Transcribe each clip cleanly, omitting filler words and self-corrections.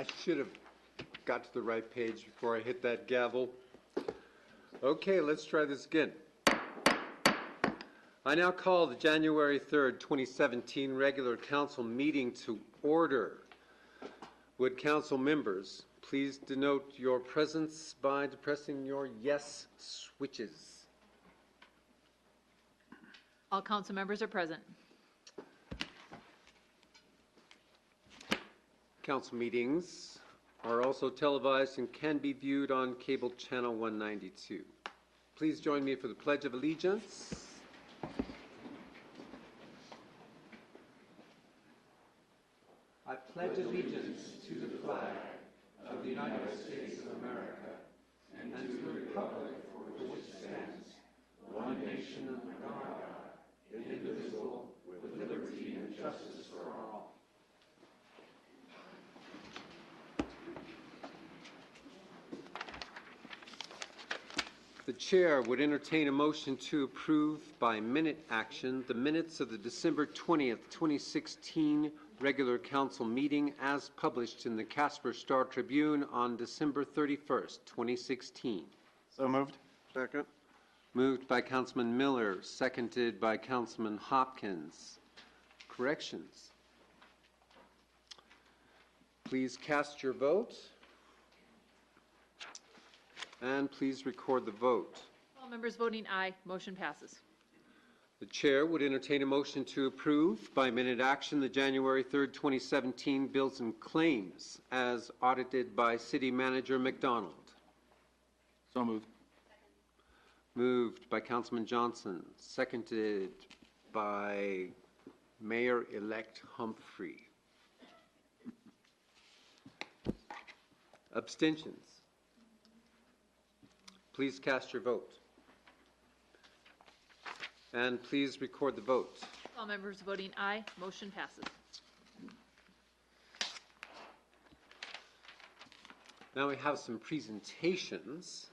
I should have got to the right page before I hit that gavel. Okay, let's try this again. I now call the January 3rd, 2017 regular council meeting to order. Would council members please denote your presence by depressing your yes switches? All council members are present. Council meetings are also televised and can be viewed on cable channel 192. Please join me for the Pledge of Allegiance. I pledge allegiance to the flag of the United States of America and to the republic for which it stands, one nation under God, indivisible, with liberty and justice for all. The chair would entertain a motion to approve by minute action the minutes of the December 20th, 2016 regular council meeting as published in the Casper Star Tribune on December 31st, 2016. So moved. Second. Moved by Councilman Miller, seconded by Councilman Hopkins. Corrections? Please cast your vote. And please record the vote. All members voting aye, motion passes. The chair would entertain a motion to approve by minute action the January 3rd, 2017 bills and claims as audited by City Manager McDonald. So moved. Moved by Councilman Johnson, seconded by Mayor-elect Humphrey. Abstentions? Please cast your vote. And please record the vote. All members voting aye, motion passes. Now we have some presentations.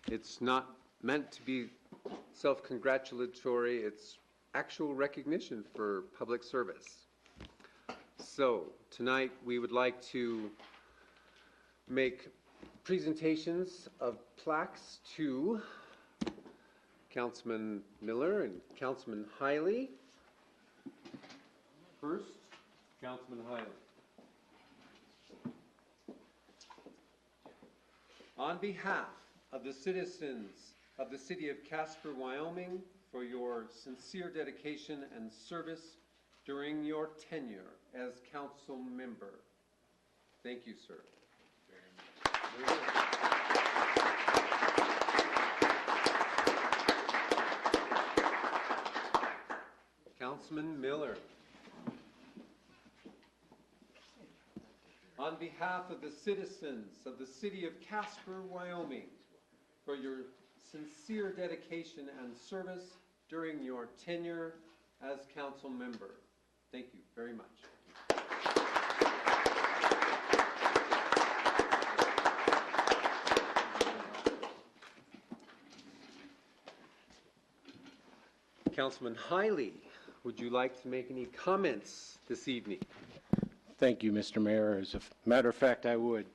It's not meant to be self-congratulatory. It's actual recognition for public service. So tonight we would like to make presentations of plaques to Councilman Miller and Councilman Hiley. First, Councilman Hiley. On behalf of the citizens of the city of Casper, Wyoming, for your sincere dedication and service during your tenure as council member. Thank you, sir. Very much. Councilman Miller. On behalf of the citizens of the city of Casper, Wyoming, for your sincere dedication and service during your tenure as council member. Thank you very much. Councilman Hiley, would you like to make any comments this evening? Thank you, Mr. Mayor. As a matter of fact, I would.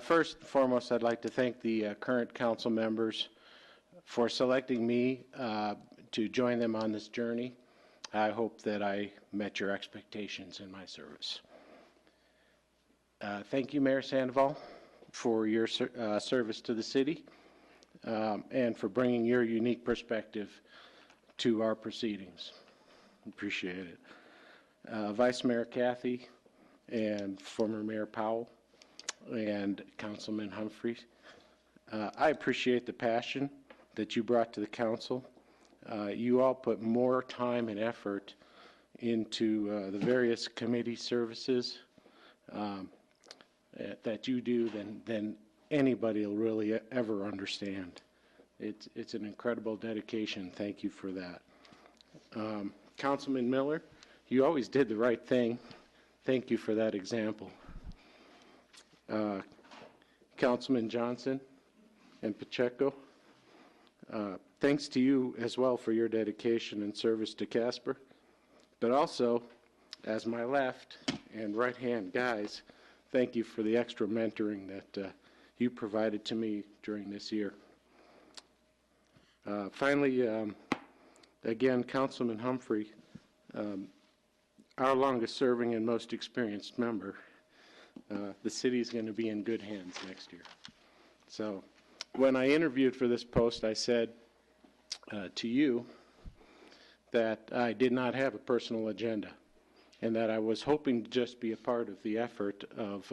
First and foremost, I'd like to thank the current council members for selecting me to join them on this journey. I hope that I met your expectations in my service. Thank you, Mayor Sandoval, for your service to the city and for bringing your unique perspective to our proceedings. Appreciate it. Vice Mayor Kathy and former Mayor Powell and Councilman Humphrey, I appreciate the passion that you brought to the council. You all put more time and effort into the various committee services that you do than anybody will really ever understand. It's an incredible dedication. Thank you for that. Councilman Miller, you always did the right thing. Thank you for that example. Councilman Johnson and Pacheco, thanks to you as well for your dedication and service to Casper, but also as my left and right hand guys, thank you for the extra mentoring that you provided to me during this year. Finally, again, Councilman Humphrey, our longest serving and most experienced member, the city is going to be in good hands next year. So when I interviewed for this post, I said to you that I did not have a personal agenda and that I was hoping to just be a part of the effort of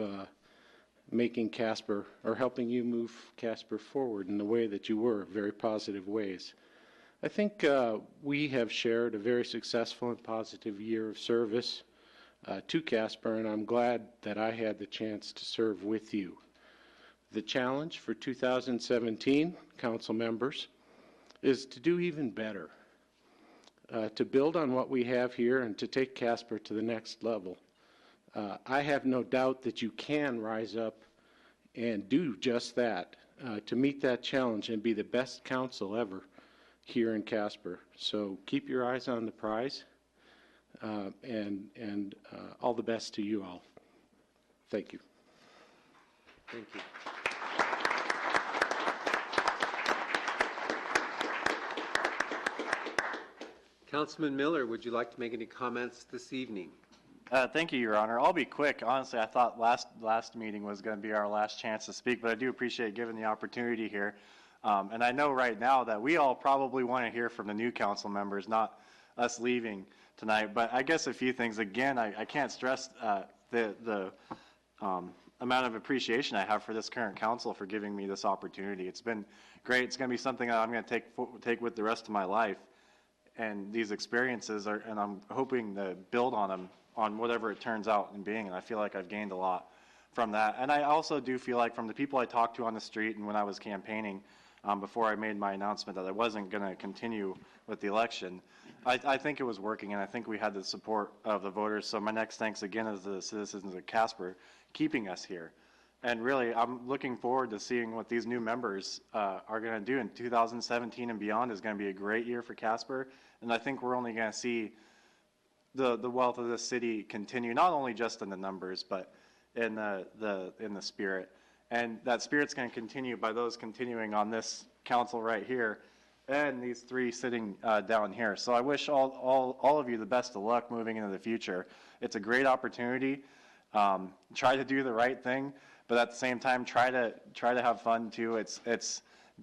making Casper, or helping you move Casper forward in the way that you were, very positive ways. I think we have shared a very successful and positive year of service to Casper, and I'm glad that I had the chance to serve with you. The challenge for 2017, council members, is to do even better, to build on what we have here and to take Casper to the next level. I have no doubt that you can rise up and do just that, to meet that challenge and be the best council ever here in Casper. So keep your eyes on the prize, and all the best to you all. Thank you. Thank you. Councilman Miller, would you like to make any comments this evening? Thank you, Your Honor. I'll be quick. Honestly, I thought last meeting was going to be our last chance to speak, but I do appreciate given the opportunity here. And I know right now that we all probably want to hear from the new council members, not us leaving tonight. But I guess a few things. Again, I can't stress the amount of appreciation I have for this current council for giving me this opportunity. It's been great. It's going to be something that I'm going to take with the rest of my life. And these experiences are, and I'm hoping to build on them on whatever it turns out in being. And I feel like I've gained a lot from that. And I also do feel like from the people I talked to on the street and when I was campaigning, before I made my announcement that I wasn't going to continue with the election, I think it was working, and I think we had the support of the voters. So my next thanks again is the citizens of Casper keeping us here. And really, I'm looking forward to seeing what these new members are going to do in 2017 and beyond. Is going to be a great year for Casper, and I think we're only going to see the wealth of this city continue, not only just in the numbers, but in the spirit. And that spirit's going to continue by those continuing on this council right here, and these three sitting down here. So I wish all of you the best of luck moving into the future. It's a great opportunity. Try to do the right thing, but at the same time, try to have fun too. It's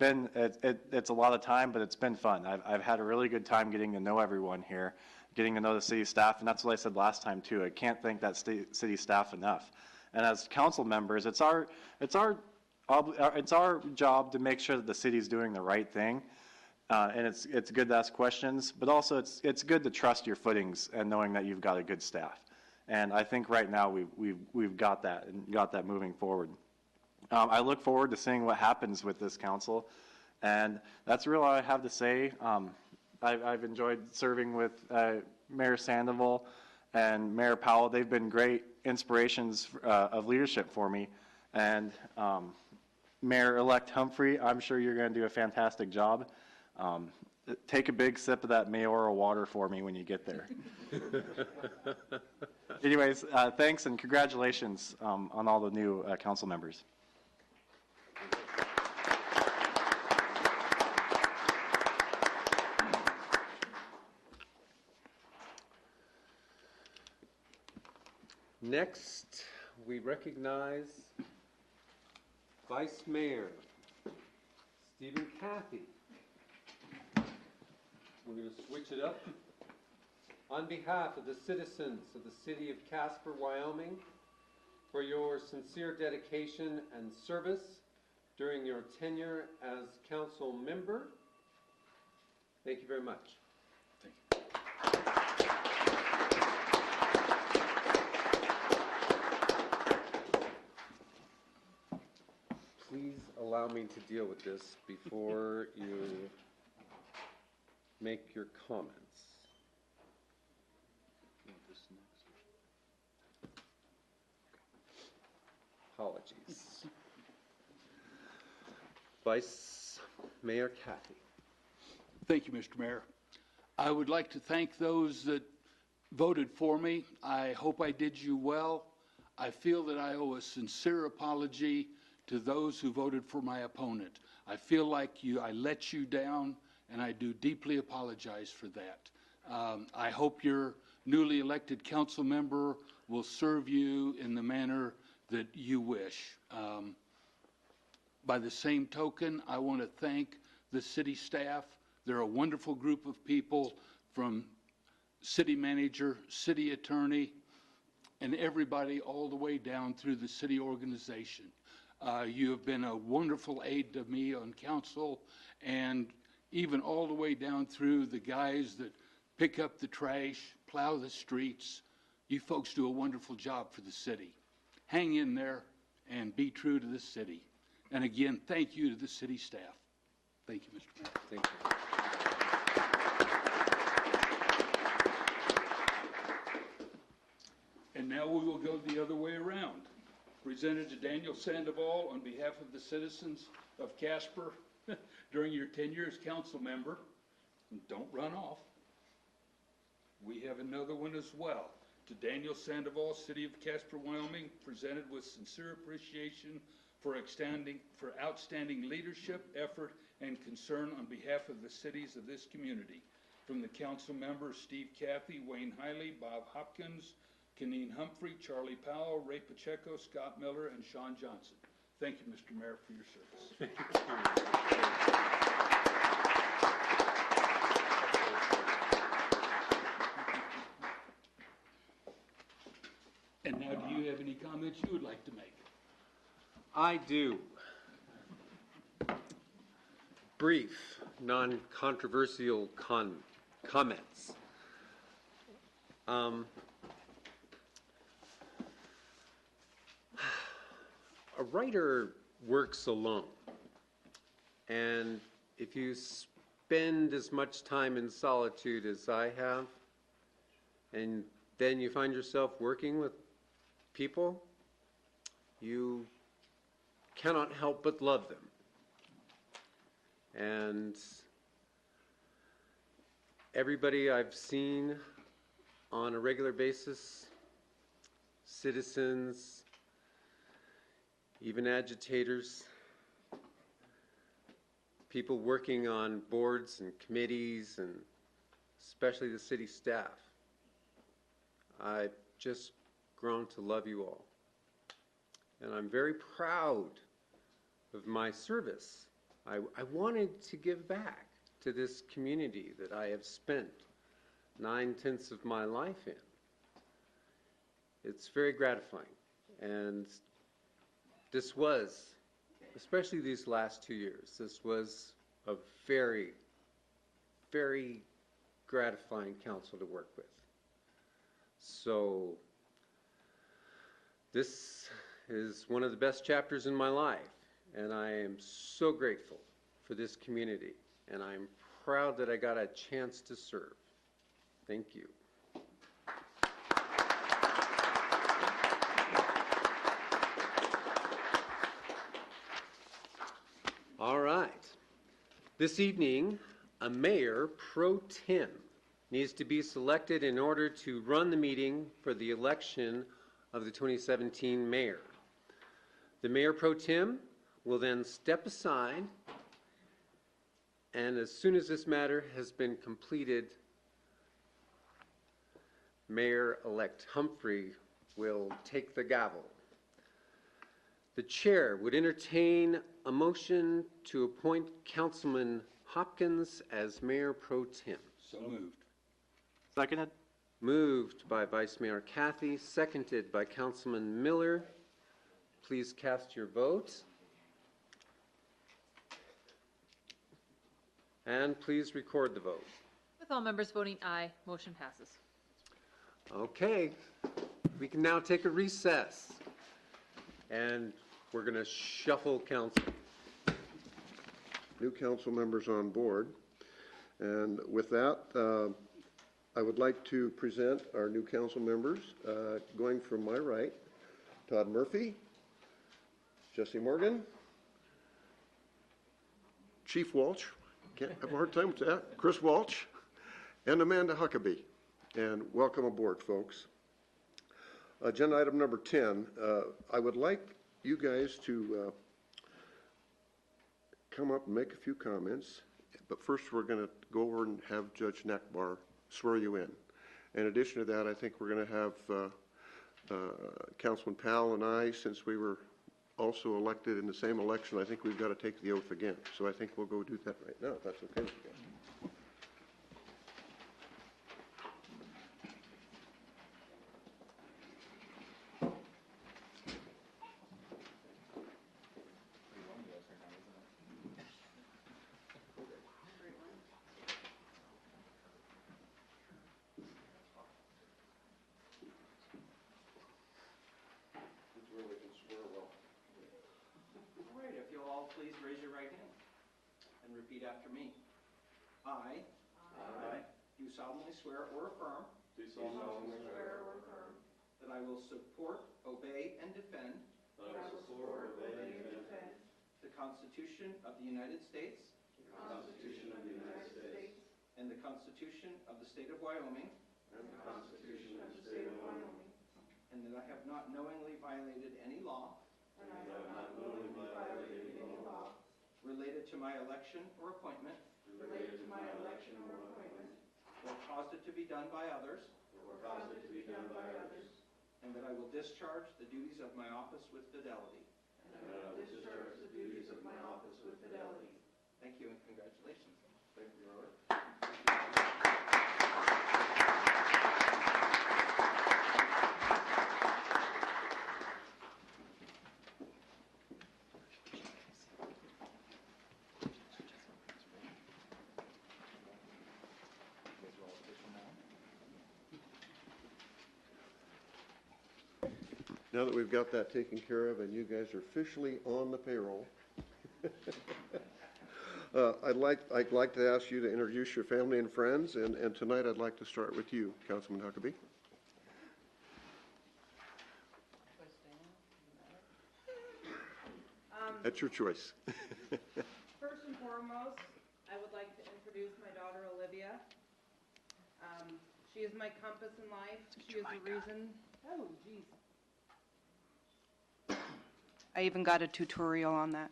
a lot of time, but it's been fun. I've had a really good time getting to know everyone here, getting to know the city staff, and that's what I said last time too. I can't thank that city staff enough. And as council members, it's our job to make sure that the city's doing the right thing. And it's good to ask questions, but also it's good to trust your footings and knowing that you've got a good staff. And I think right now we've got that and got that moving forward. I look forward to seeing what happens with this council, and that's really all I have to say. I've enjoyed serving with Mayor Sandoval and Mayor Powell. They've been great inspirations of leadership for me. And Mayor-elect Humphrey, I'm sure you're going to do a fantastic job. Take a big sip of that mayoral water for me when you get there. Anyways, thanks and congratulations on all the new council members. Next, we recognize Vice Mayor Stephen Cathy. We're going to switch it up. On behalf of the citizens of the city of Casper, Wyoming, for your sincere dedication and service during your tenure as council member, thank you very much. Thank you. Please allow me to deal with this before you make your comments. Apologies. Vice Mayor Cathy. Thank you, Mr. Mayor. I would like to thank those that voted for me. I hope I did you well. I feel that I owe a sincere apology to those who voted for my opponent. I feel like I let you down, and I do deeply apologize for that. I hope your newly elected council member will serve you in the manner that you wish. By the same token, I want to thank the city staff. They're a wonderful group of people, from city manager, city attorney, and everybody all the way down through the city organization. You have been a wonderful aid to me on council, and even all the way down through the guys that pick up the trash, plow the streets. You folks do a wonderful job for the city. Hang in there and be true to the city. And again, thank you to the city staff. Thank you, Mr. Mayor. Thank you. And now we will go the other way around. Presented to Daniel Sandoval on behalf of the citizens of Casper during your tenure as council member. And don't run off. We have another one as well. To Daniel Sandoval, City of Casper, Wyoming, presented with sincere appreciation for outstanding leadership, effort, and concern on behalf of the cities of this community. From the council members Steve Cathy, Wayne Hiley, Bob Hopkins, Keneen Humphrey, Charlie Powell, Ray Pacheco, Scott Miller, and Sean Johnson. Thank you, Mr. Mayor, for your service. And now, do you have any comments you would like to make? I do. Brief, non-controversial comments. A writer works alone, and if you spend as much time in solitude as I have, and then you find yourself working with people, you cannot help but love them. And everybody I've seen on a regular basis, citizens, even agitators, people working on boards and committees, and especially the city staff, I've just grown to love you all. And I'm very proud of my service. I wanted to give back to this community that I have spent 9/10 of my life in. It's very gratifying. And this was, especially these last 2 years, this was a very, very gratifying council to work with. So this is one of the best chapters in my life, and I am so grateful for this community, and I'm proud that I got a chance to serve. Thank you. All right. This evening, a mayor pro tem needs to be selected in order to run the meeting for the election of the 2017 mayor. The mayor pro tem will then step aside, and as soon as this matter has been completed, Mayor-elect Humphrey will take the gavel. The chair would entertain a motion to appoint Councilman Hopkins as mayor pro tem. So moved. Seconded? Moved by Vice Mayor Cathy, seconded by Councilman Miller. Please cast your vote. And please record the vote. With all members voting aye, motion passes. Okay, we can now take a recess. And we're going to shuffle council. New council members on board. And with that, I would like to present our new council members, going from my right, Todd Murphy, Jesse Morgan, Chief Walsh, can't have a hard time with that, Chris Walsh, and Amanda Huckabee. And welcome aboard, folks. Agenda item number 10, I would like you guys to come up and make a few comments, but first we're going to go over and have Judge Nakbar swear you in. In addition to that, I think we're going to have Councilman Powell and I, since we were also elected in the same election, I think we've got to take the oath again. So I think we'll go do that right now, if that's okay with you guys. All right, if you'll all please raise your right hand and repeat after me. I do solemnly swear or affirm that I will support, obey, and defend the Constitution of the United States and the Constitution of the State of Wyoming, and that I have not knowingly violated any law related to my election or appointment or caused it to be done by others, and that I will discharge the duties of my office with fidelity. Thank you and congratulations. Thank you, Your Honor. Now that we've got that taken care of and you guys are officially on the payroll, I'd like to ask you to introduce your family and friends, and tonight I'd like to start with you, Councilman Huckabee. That's your choice. First and foremost, I would like to introduce my daughter Olivia. She is my compass in life. She is the reason. Oh, geez. I even got a tutorial on that.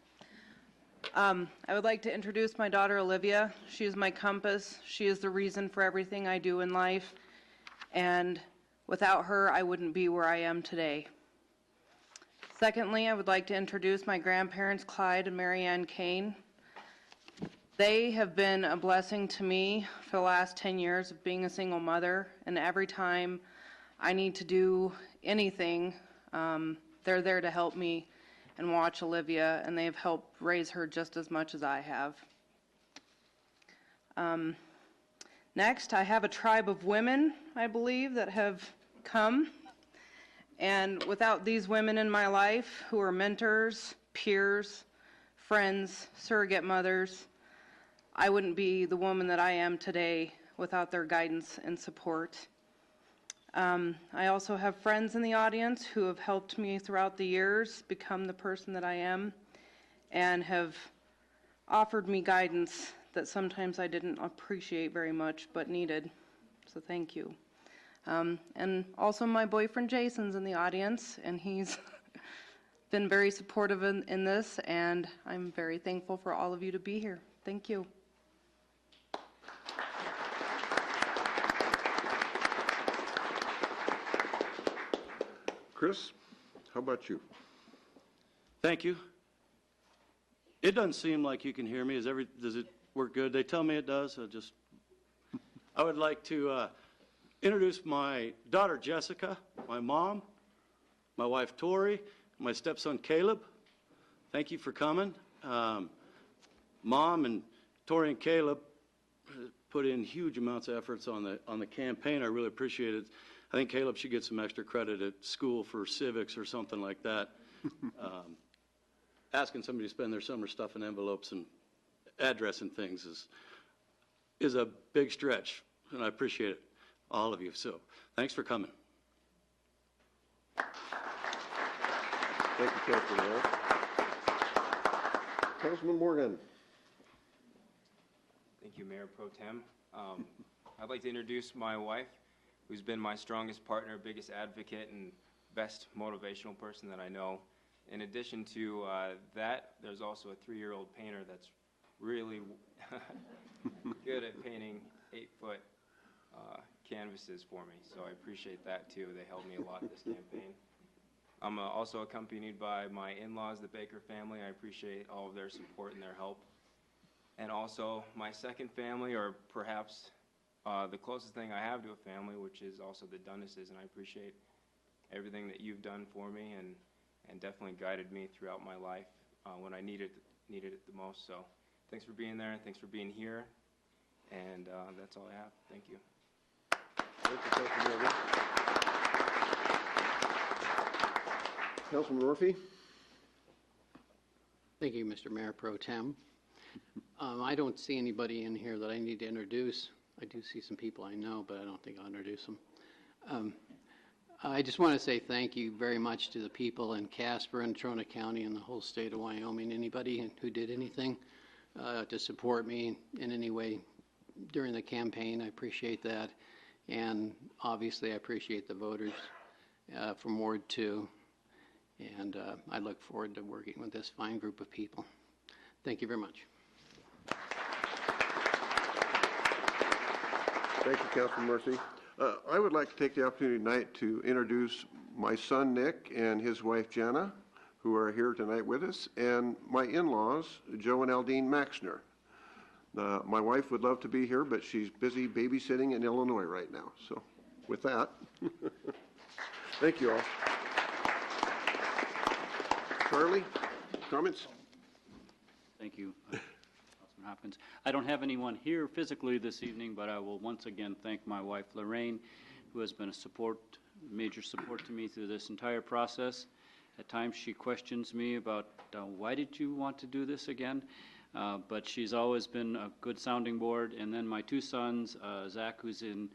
I would like to introduce my daughter Olivia. She is my compass. She is the reason for everything I do in life. And without her, I wouldn't be where I am today. Secondly, I would like to introduce my grandparents, Clyde and Mary Ann Kane. They have been a blessing to me for the last 10 years of being a single mother. And every time I need to do anything, they're there to help me and watch Olivia, and they've helped raise her just as much as I have. Next, I have a tribe of women, I believe, that have come. And without these women in my life, who are mentors, peers, friends, surrogate mothers, I wouldn't be the woman that I am today without their guidance and support. I also have friends in the audience who have helped me throughout the years become the person that I am and have offered me guidance that sometimes I didn't appreciate very much but needed. So thank you. And also my boyfriend Jason's in the audience, and he's been very supportive in this, and I'm very thankful for all of you to be here. Thank you. Chris, how about you? Thank you. It doesn't seem like you can hear me. Does it work good? They tell me it does. I would like to introduce my daughter Jessica, my mom, my wife Tori, my stepson Caleb. Thank you for coming. Mom and Tori and Caleb put in huge amounts of efforts on the campaign. I really appreciate it. I think Caleb should get some extra credit at school for civics or something like that. Asking somebody to spend their summer stuff in envelopes and addressing things is a big stretch, and I appreciate it, all of you. So thanks for coming. Thank you, Councilman. Councilman Morgan. Thank you, Mayor Pro Tem. I'd like to introduce my wife, who's been my strongest partner, biggest advocate, and best motivational person that I know. In addition to that, there's also a 3-year-old painter that's really good at painting 8-foot canvases for me, so I appreciate that too. They helped me a lot this campaign. I'm also accompanied by my in-laws, the Baker family. I appreciate all of their support and their help. And also my second family, or perhaps the closest thing I have to a family, which is also the Dundases, and I appreciate everything that you've done for me and definitely guided me throughout my life when I needed it the most. So thanks for being there, and thanks for being here, and that's all I have. Thank you. Thank you, Councilman Murphy. Councilman Murphy? Thank you, Mr. Mayor Pro Tem. I don't see anybody in here that I need to introduce. I do see some people I know, but I don't think I'll introduce them. I just want to say thank you very much to the people in Casper and Trona County and the whole state of Wyoming. Anybody who did anything to support me in any way during the campaign, I appreciate that. And obviously, I appreciate the voters from Ward 2. And I look forward to working with this fine group of people. Thank you very much. Thank you, Councilman Murphy. I would like to take the opportunity tonight to introduce my son, Nick, and his wife, Jana, who are here tonight with us, and my in-laws, Joe and Aldine Maxner. My wife would love to be here, but she's busy babysitting in Illinois right now. So with that, thank you all. Charlie, comments? Thank you, Councilman Hopkins. I don't have anyone here physically this evening, but I will once again thank my wife, Lorraine, who has been a major support to me through this entire process. At times she questions me about why did you want to do this again? But she's always been a good sounding board. And then my two sons, Zach, who's in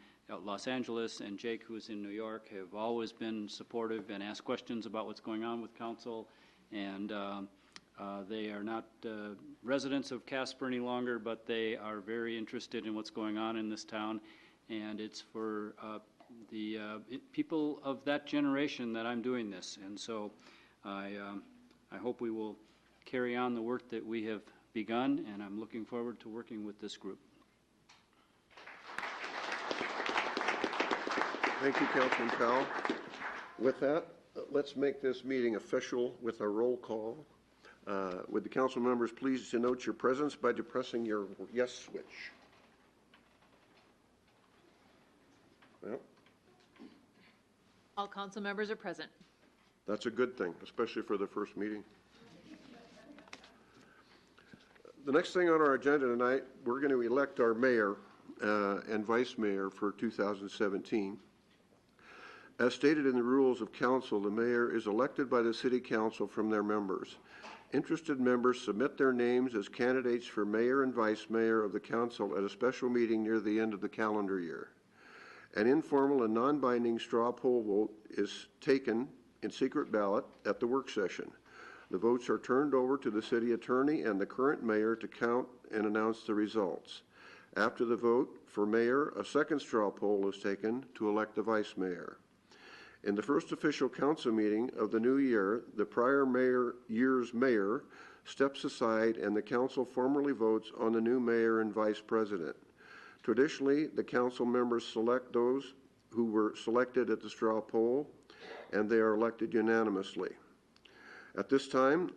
Los Angeles, and Jake, who's in New York, have always been supportive and asked questions about what's going on with council. And they are not residents of Casper any longer, but they are very interested in what's going on in this town. And it's for the people of that generation that I'm doing this. And so I hope we will carry on the work that we have begun, and I'm looking forward to working with this group. Thank you, Councilman Powell. With that, let's make this meeting official with a roll call. Would the council members please denote your presence by depressing your yes switch? Well, All council members are present. that's a good thing, especially for the first meeting. The next thing on our agenda tonight, we're going to elect our mayor and vice mayor for 2017. As stated in the rules of council, the mayor is elected by the city council from their members. Interested members submit their names as candidates for mayor and vice mayor of the council at a special meeting near the end of the calendar year. An informal and non-binding straw poll vote is taken in secret ballot at the work session. The votes are turned over to the city attorney and the current mayor to count and announce the results. After the vote for mayor, a second straw poll is taken to elect the vice mayor. In the first official council meeting of the new year, the prior year's mayor steps aside and the council formally votes on the new mayor and vice president. Traditionally, the council members select those who were selected at the straw poll, and they are elected unanimously. At this time,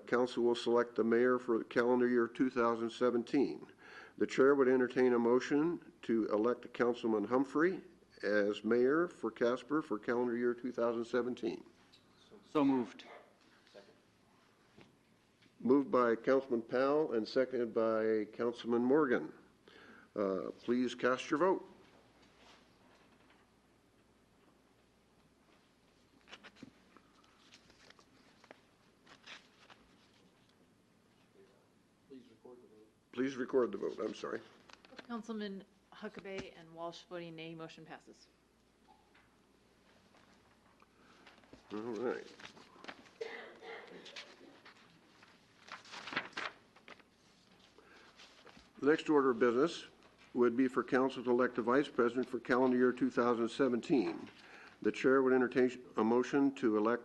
council will select the mayor for the calendar year 2017. The chair would entertain a motion to elect Councilman Humphrey as mayor for Casper for calendar year 2017. So moved. Moved by Councilman Powell and seconded by Councilman Morgan. Please cast your vote. Please record the vote. I'm sorry. Councilman Huckabee and Walsh voting nay, motion passes. All right. The next order of business would be for council to elect a vice president for calendar year 2017. The chair would entertain a motion to elect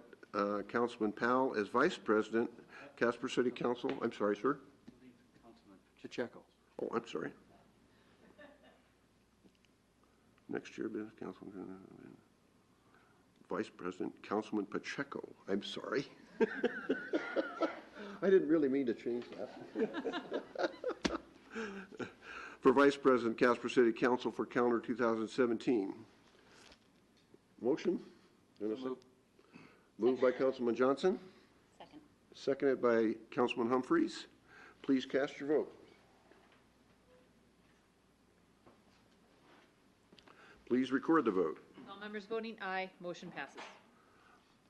Councilman Powell as vice president, Casper City Council. I'm sorry, sir. Pacheco. Oh, I'm sorry. Next year, business councilman, vice president, Councilman Pacheco. I'm sorry. I didn't really mean to change that. For vice president, Casper City Council for calendar 2017. Motion? Moved by Councilman Johnson. Second. Seconded by Councilman Humphreys. Please cast your vote. Please record the vote. All members voting aye, motion passes.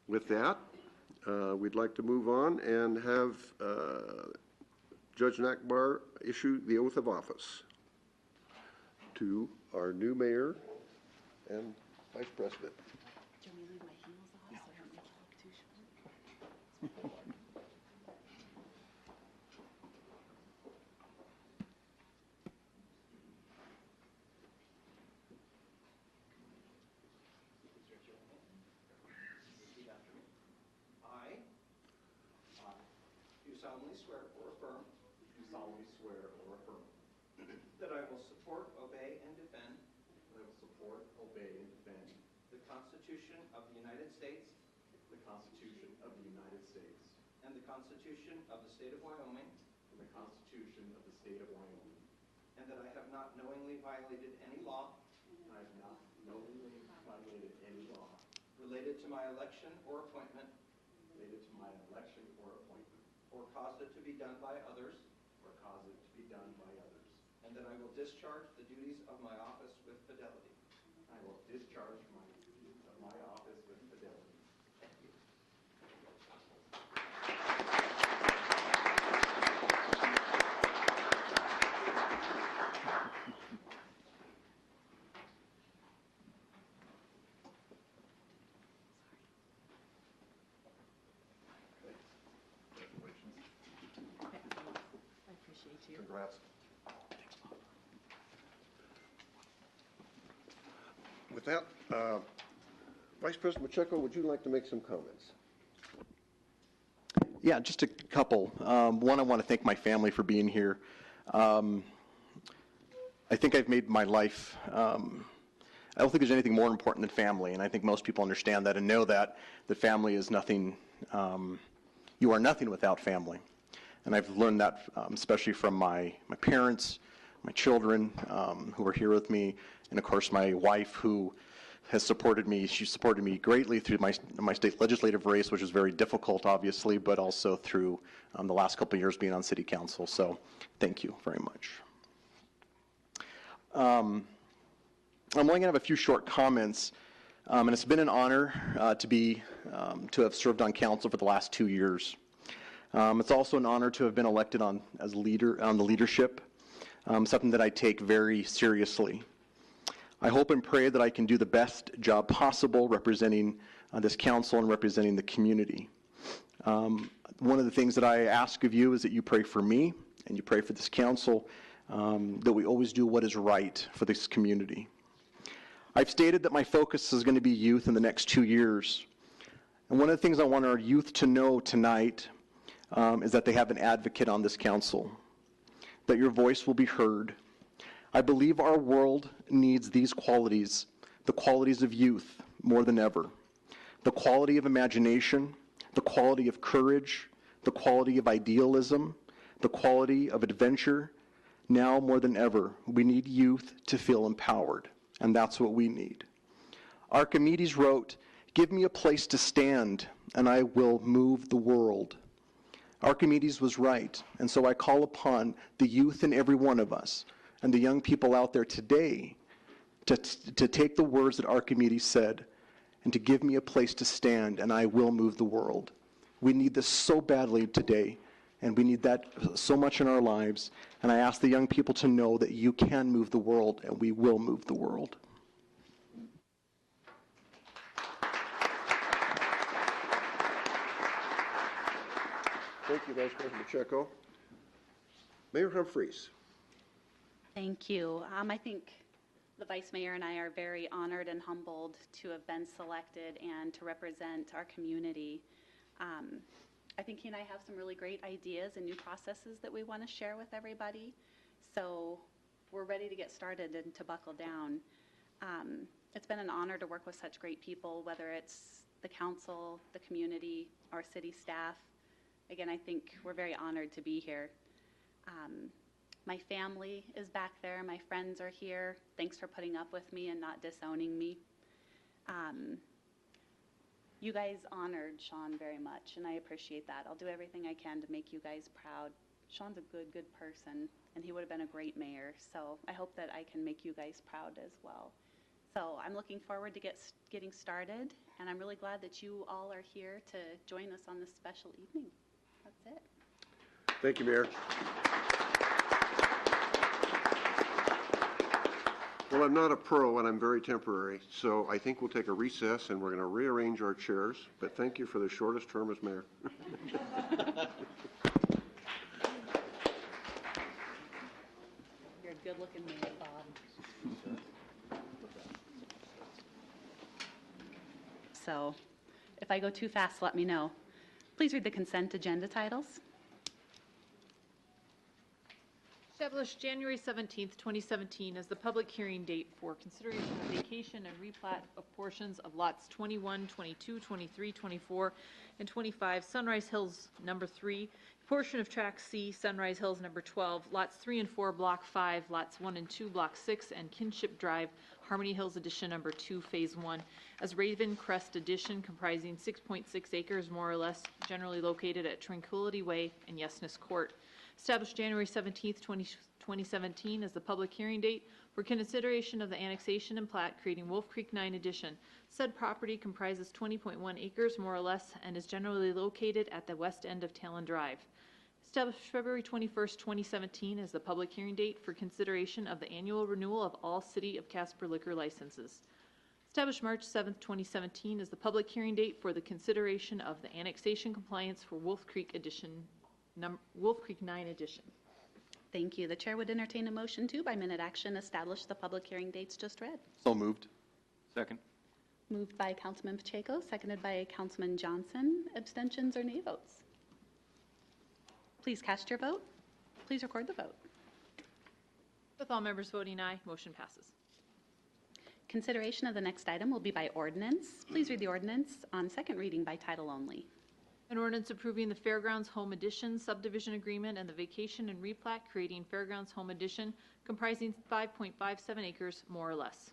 With that, we'd like to move on and have Judge Nakbar issue the oath of office to our new mayor and vice president. Do you want me to leave my heels off so I don't make you look too short? Do solemnly swear or affirm. That I will support, obey, and defend. The Constitution of the United States. And the Constitution of the State of Wyoming. And that I have not knowingly violated any law. Related to my election or appointment. Or caused it to be done by others. And that I will discharge the duties of my office with fidelity. Thank you. I appreciate you. Congrats. With that, Vice President Pacheco, would you like to make some comments? Yeah, just a couple. One, I want to thank my family for being here. I think I've made my life, I don't think there's anything more important than family, and I think most people understand that and know that family is nothing, you are nothing without family. And I've learned that especially from my parents, my children who are here with me, and of course my wife who has supported me. She supported me greatly through my state legislative race, which was very difficult, obviously, but also through the last couple of years being on city council. So thank you very much. I'm only going to have a few short comments, and it's been an honor to have served on council for the last 2 years. It's also an honor to have been elected as leader on the leadership, something that I take very seriously. I hope and pray that I can do the best job possible representing this council and representing the community. One of the things that I ask of you is that you pray for me and you pray for this council, that we always do what is right for this community. I've stated that my focus is going to be youth in the next 2 years. And one of the things I want our youth to know tonight is that they have an advocate on this council, that your voice will be heard. I believe our world needs these qualities, the qualities of youth more than ever. The quality of imagination, the quality of courage, the quality of idealism, the quality of adventure. Now more than ever, we need youth to feel empowered, and that's what we need. Archimedes wrote, "Give me a place to stand, and I will move the world." Archimedes was right, and so I call upon the youth in every one of us and the young people out there today to take the words that Archimedes said and to give me a place to stand, and I will move the world. We need this so badly today, and we need that so much in our lives, and I ask the young people to know that you can move the world, and we will move the world. Thank you, Vice President Pacheco. Mayor Humphreys. Thank you. I think The Vice Mayor and I are very honored and humbled to have been selected and to represent our community. I think he and I have some really great ideas and new processes that we want to share with everybody. So we're ready to get started and to buckle down. It's been an honor to work with such great people, whether it's the council, the community, our city staff. Again, I think we're very honored to be here. My family is back there. My friends are here. Thanks for putting up with me and not disowning me. You guys honored Sean very much, and I appreciate that. I'll do everything I can to make you guys proud. Sean's a good person, and he would have been a great mayor. So I hope that I can make you guys proud as well. So I'm looking forward to getting started, and I'm really glad that you all are here to join us on this special evening. That's it. Thank you, Mayor. Well, I'm not a pro and I'm very temporary, so I think we'll take a recess and we're going to rearrange our chairs, but thank you for the shortest term as mayor. You're a good-looking man, Bob. So if I go too fast, let me know. Please read the consent agenda titles. Established January 17th, 2017 as the public hearing date for consideration of vacation and replat of portions of lots 21, 22, 23, 24, and 25, Sunrise Hills number 3, portion of tract C, Sunrise Hills number 12, lots 3 and 4, block 5, lots 1 and 2, block 6, and Kinship Drive, Harmony Hills Addition number 2, phase 1, as Raven Crest Addition comprising 6.6 acres more or less, generally located at Tranquility Way and Yesness Court. Established January 17th, 2017 as the public hearing date for consideration of the annexation and plat creating Wolf Creek 9 Addition. Said property comprises 20.1 acres more or less and is generally located at the west end of Talon Drive. Established February 21st, 2017 as the public hearing date for consideration of the annual renewal of all City of Casper liquor licenses. Established March 7th, 2017 as the public hearing date for the consideration of the annexation compliance for Wolf Creek Addition. Wolf Creek 9 Addition. Thank you. The chair would entertain a motion to, by minute action, establish the public hearing dates just read. So moved. Second. Moved by Councilman Pacheco, seconded by Councilman Johnson. Abstentions or nay votes? Please cast your vote. Please record the vote. With all members voting aye, motion passes. Consideration of the next item will be by ordinance. Please read the ordinance on second reading by title only. An ordinance approving the Fairgrounds Home Addition subdivision agreement and the vacation and replat creating Fairgrounds Home Addition comprising 5.57 acres more or less.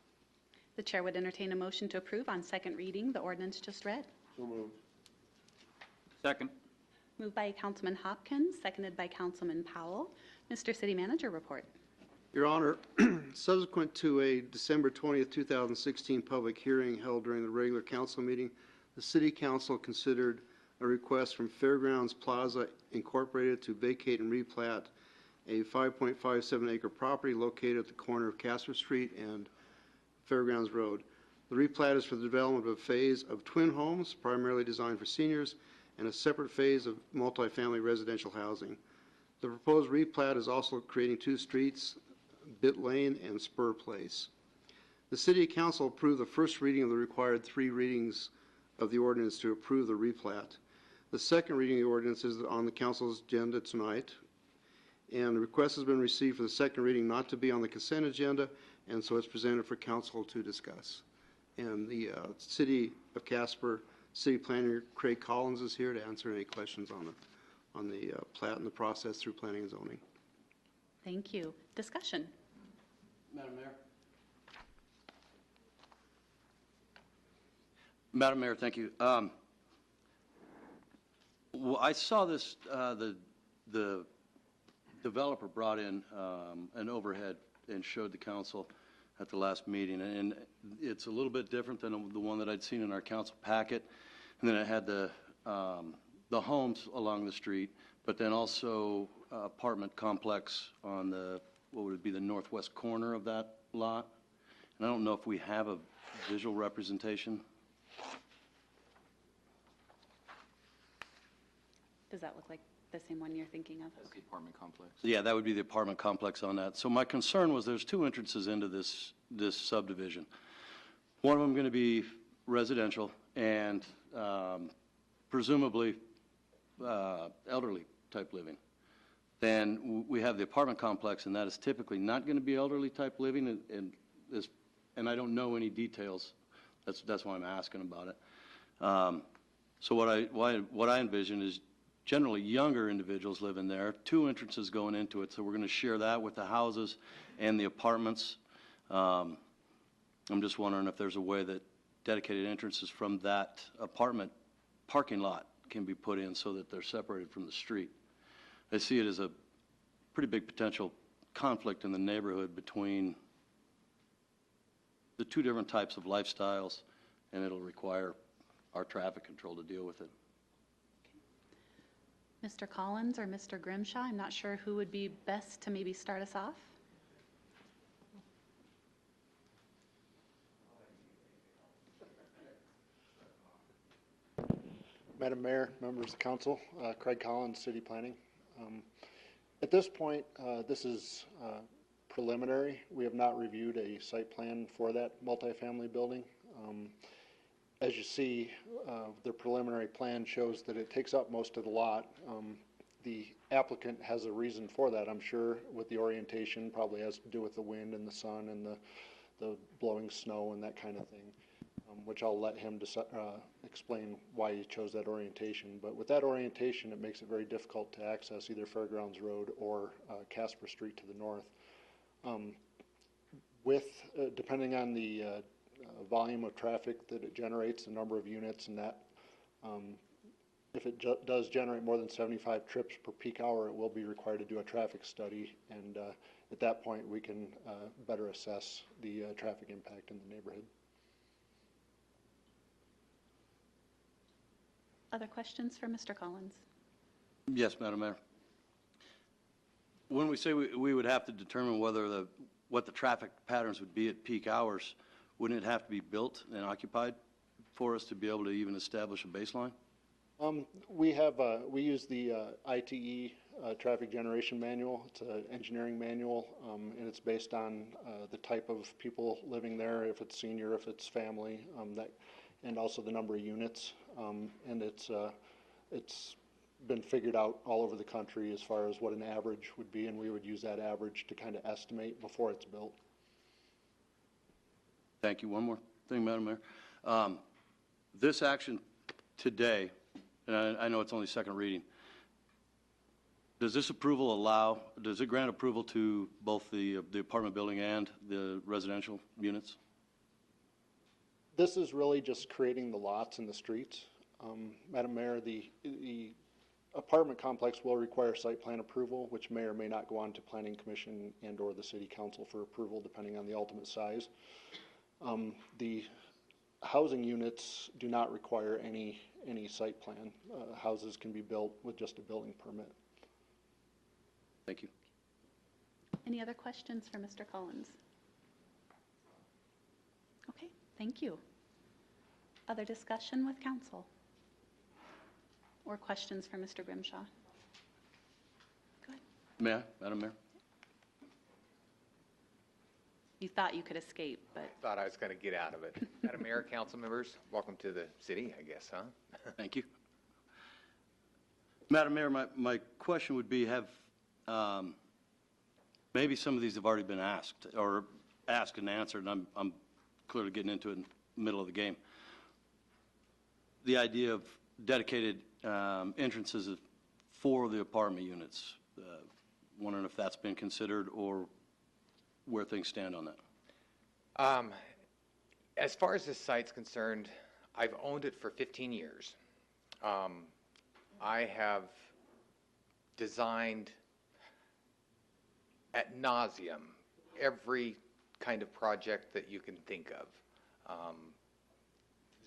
The chair would entertain a motion to approve on second reading the ordinance just read. So moved. Second. Moved by Councilman Hopkins, seconded by Councilman Powell. Mr. City Manager, report. Your Honor, subsequent to a December 20th, 2016 public hearing held during the regular council meeting, the City Council considered a request from Fairgrounds Plaza Incorporated to vacate and replat a 5.57 acre property located at the corner of Casper Street and Fairgrounds Road. The replat is for the development of a phase of twin homes, primarily designed for seniors, and a separate phase of multifamily residential housing. The proposed replat is also creating two streets, Bit Lane and Spur Place. The City Council approved the first reading of the required 3 readings of the ordinance to approve the replat. The second reading of the ordinance is on the council's agenda tonight, and the request has been received for the second reading not to be on the consent agenda, and so it's presented for council to discuss. And the City of Casper City Planner Craig Collins is here to answer any questions on the plat and the process through planning and zoning. Thank you. Discussion. Madam Mayor. Madam Mayor, thank you. Well, I saw this, the developer brought in an overhead and showed the council at the last meeting, and it's a little bit different than the one that I'd seen in our council packet. And then it had the homes along the street, but then also apartment complex on the, what would it be, the northwest corner of that lot. And I don't know if we have a visual representation. Does that look like the same one you're thinking of? That's the apartment complex. Yeah, that would be the apartment complex on that. So my concern was there's two entrances into this subdivision. One of them going to be residential and presumably elderly type living. Then we have the apartment complex, and that is typically not going to be elderly type living, and I don't know any details. That's why I'm asking about it. So what I envision is generally younger individuals live in there, two entrances going into it, so we're going to share that with the houses and the apartments. I'm just wondering if there's a way that dedicated entrances from that apartment parking lot can be put in so that they're separated from the street. I see it as a pretty big potential conflict in the neighborhood between the two different types of lifestyles, and it'll require our traffic control to deal with it. Mr. Collins or Mr. Grimshaw? I'm not sure who would be best to maybe start us off. Madam Mayor, members of council, Craig Collins, City Planning. At this point, this is preliminary. We have not reviewed a site plan for that multifamily building. As you see, the preliminary plan shows that it takes up most of the lot. The applicant has a reason for that, I'm sure, with the orientation, probably has to do with the wind and the sun and the blowing snow and that kind of thing, which I'll let him explain why he chose that orientation. But with that orientation, it makes it very difficult to access either Fairgrounds Road or Casper Street to the north. Depending on the volume of traffic that it generates, the number of units and that, if it does generate more than 75 trips per peak hour, it will be required to do a traffic study, and at that point we can better assess the traffic impact in the neighborhood. Other questions for Mr. Collins? Yes, Madam Mayor. When we say we would have to determine what the traffic patterns would be at peak hours, wouldn't it have to be built and occupied for us to be able to even establish a baseline? We use the ITE traffic generation manual. It's an engineering manual, and it's based on the type of people living there, if it's senior, if it's family, and also the number of units. And it's been figured out all over the country as far as what an average would be, and we would use that average to kind of estimate before it's built. Thank you. One more thing, Madam Mayor. This action today, and I know it's only second reading, does this approval does it grant approval to both the apartment building and the residential units? This is really just creating the lots and the streets. Madam Mayor, the apartment complex will require site plan approval, which may or may not go on to Planning Commission and or the City Council for approval, depending on the ultimate size. The housing units do not require any site plan. Houses can be built with just a building permit. Thank you. Any other questions for Mr. Collins? Okay, thank you. Other discussion with council? Or questions for Mr. Grimshaw? Go ahead. May I, Madam Mayor? You thought you could escape, but... Thought I was going to get out of it. Madam Mayor, council members, welcome to the city, I guess, huh? Thank you. Madam Mayor, my question would be, maybe some of these have already been asked and answered, and I'm clearly getting into it in the middle of the game. The idea of dedicated entrances for the apartment units, wondering if that's been considered or where things stand on that. As far as this site's concerned, I've owned it for 15 years. I have designed ad nauseum every kind of project that you can think of.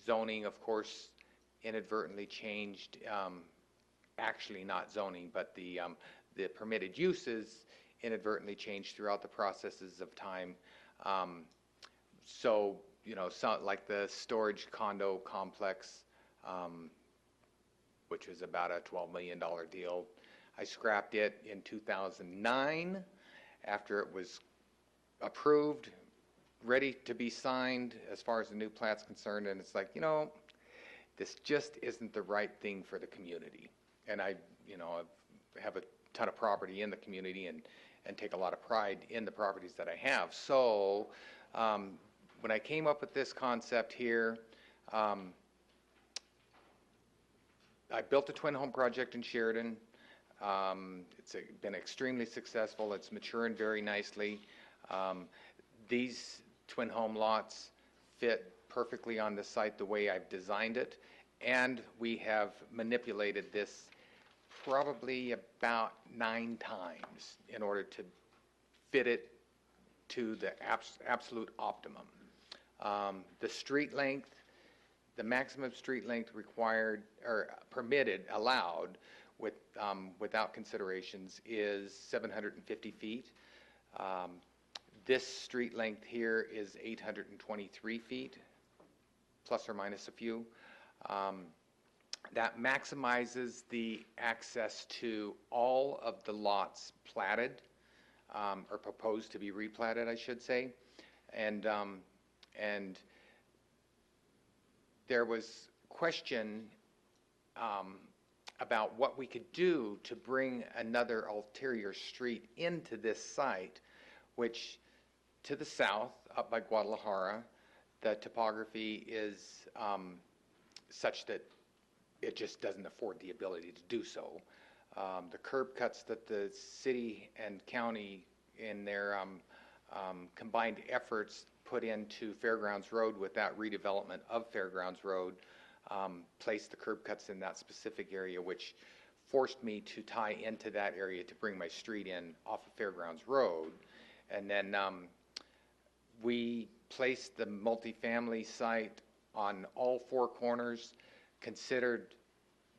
Zoning, of course, inadvertently changed, actually not zoning, but the permitted uses inadvertently changed throughout the processes of time. So, like the storage condo complex, which was about a $12 million deal, I scrapped it in 2009 after it was approved, ready to be signed as far as the new plat's concerned, and it's like, you know, this just isn't the right thing for the community. And I have a ton of property in the community and take a lot of pride in the properties that I have. So when I came up with this concept here, I built a twin home project in Sheridan. It's been extremely successful. It's maturing very nicely. These twin home lots fit perfectly on the site the way I've designed it, and we have manipulated this probably about 9 times in order to fit it to the absolute optimum. The street length, the maximum street length required or permitted, allowed without considerations is 750 feet. This street length here is 823 feet, plus or minus a few. That maximizes the access to all of the lots platted, or proposed to be replatted, I should say. And there was question about what we could do to bring another ulterior street into this site, which to the south, up by Guadalajara, the topography is such that it just doesn't afford the ability to do so. The curb cuts that the city and county in their combined efforts put into Fairgrounds Road with that redevelopment of Fairgrounds Road placed the curb cuts in that specific area, which forced me to tie into that area to bring my street in off of Fairgrounds Road. And then we placed the multifamily site on all 4 corners, considered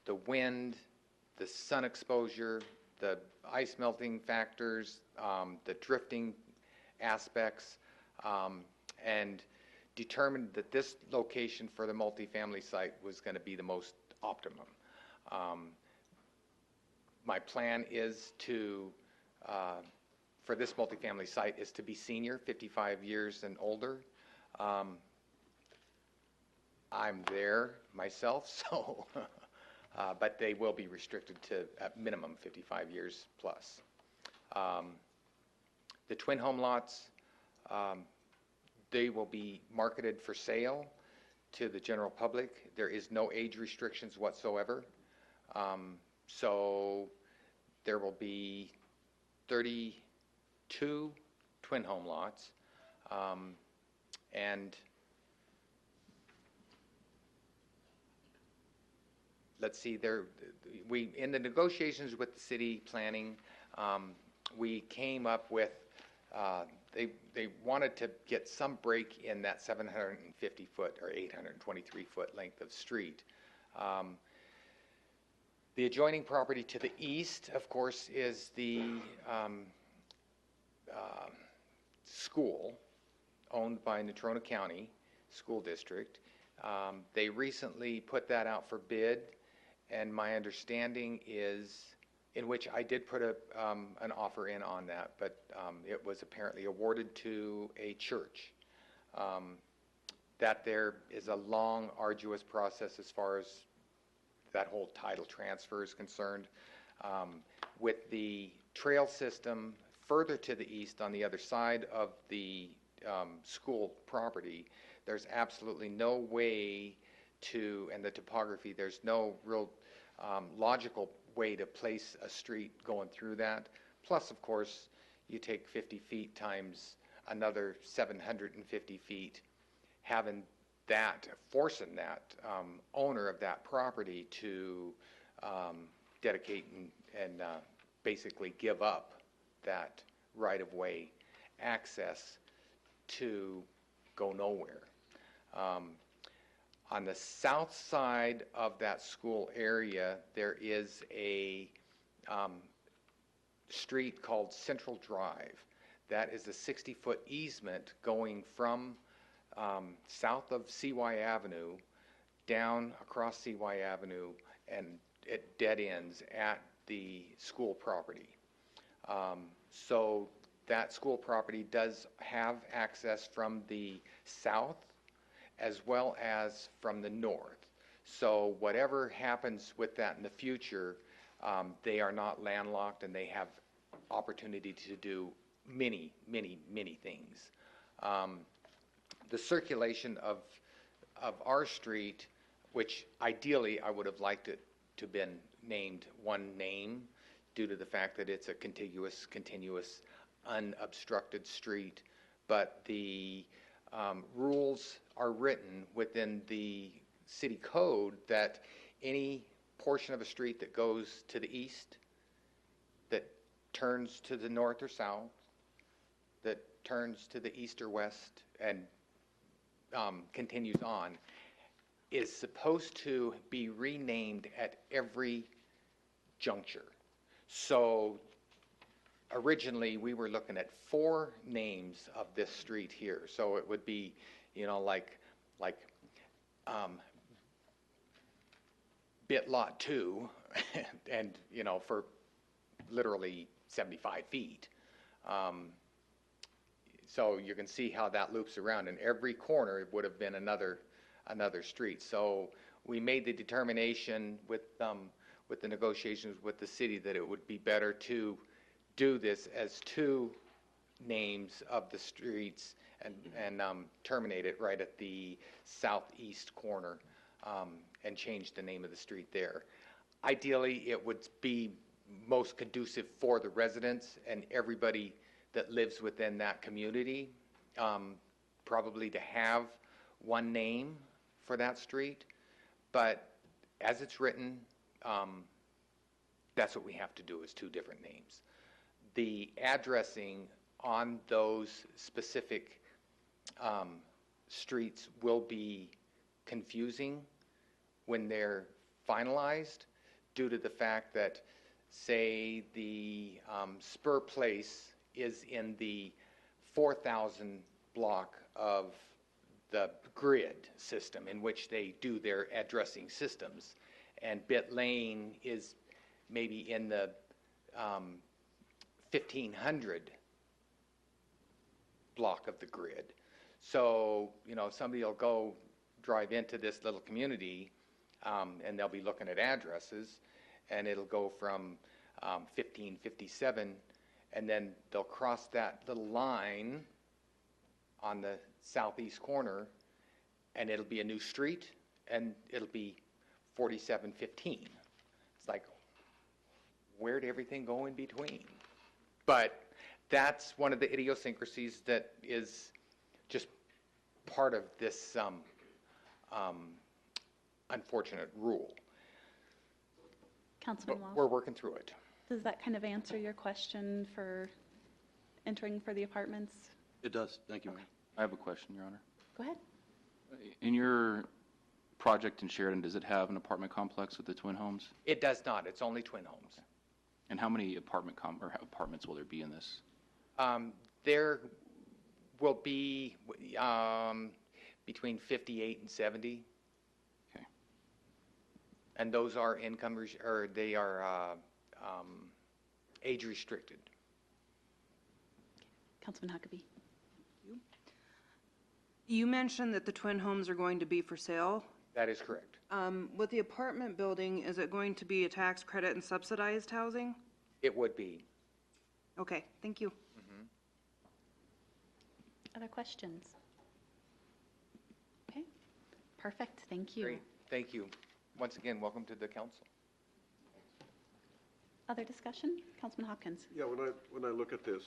the wind, the sun exposure, the ice melting factors, the drifting aspects, and determined that this location for the multifamily site was going to be the most optimum. My plan is to, for this multifamily site, is to be senior, 55 years and older. I'm there myself, so, but they will be restricted to at minimum 55 years plus. The twin home lots, they will be marketed for sale to the general public. There is no age restrictions whatsoever. So there will be 32 twin home lots. And let's see, in the negotiations with the city planning, we came up with, they wanted to get some break in that 750 foot or 823 foot length of street. The adjoining property to the east, of course, is the school owned by Natrona County School District. They recently put that out for bid, and my understanding is, in which I did put an offer in on that, but it was apparently awarded to a church. That there is a long, arduous process as far as that whole title transfer is concerned. With the trail system further to the east on the other side of the school property, there's absolutely no way to, and the topography, there's no real logical way to place a street going through that. Plus, of course, you take 50 feet times another 750 feet, having that, forcing that owner of that property to dedicate and basically give up that right-of-way access to go nowhere. On the south side of that school area, there is a street called Central Drive. That is a 60-foot easement going from south of CY Avenue down across CY Avenue, and it dead ends at the school property. So that school property does have access from the south as well as from the north. So whatever happens with that in the future, they are not landlocked and they have opportunity to do many, many, many things. The circulation of our street, which ideally I would have liked it to have been named one name due to the fact that it's a continuous, unobstructed street, but the rules are written within the city code that any portion of a street that goes to the east, that turns to the north or south, that turns to the east or west, and continues on, is supposed to be renamed at every juncture. So originally we were looking at 4 names of this street here. So it would be, you know, like Bit Lot 2, and, you know, for literally 75 feet. So you can see how that loops around, and every corner would have been another street. So we made the determination with the negotiations with the city that it would be better to do this as 2 names of the streets and terminate it right at the southeast corner, and change the name of the street there. Ideally, it would be most conducive for the residents and everybody that lives within that community, probably to have one name for that street. But as it's written, that's what we have to do, is 2 different names. The addressing on those specific streets will be confusing when they're finalized, due to the fact that, say, the Spur Place is in the 4,000 block of the grid system in which they do their addressing systems, and Bit Lane is maybe in the 1,500 block of the grid. So, you know, somebody will go drive into this little community, and they'll be looking at addresses, and it'll go from 1557, and then they'll cross that little line on the southeast corner, and it'll be a new street, and it'll be 4715. It's like, where'd everything go in between? But that's one of the idiosyncrasies that is just part of this unfortunate rule. Councilman But Walsh, we're working through it. does that kind of answer your question for entering for the apartments? It does. Thank you, Mayor. I have a question, Your Honor. Go ahead. In your project in Sheridan, does it have an apartment complex with the twin homes? It does not. It's only twin homes. And how many apartments will there be in this? There will be between 58 and 70. Okay. And those are they are age restricted. Councilman Huckabee. You mentioned that the twin homes are going to be for sale. That is correct. With the apartment building, is it going to be a tax credit and subsidized housing? It would be. Okay, thank you. Other questions? Okay, perfect, thank you. Great. Thank you. Once again, welcome to the council. Other discussion? Councilman Hopkins. Yeah, when I look at this,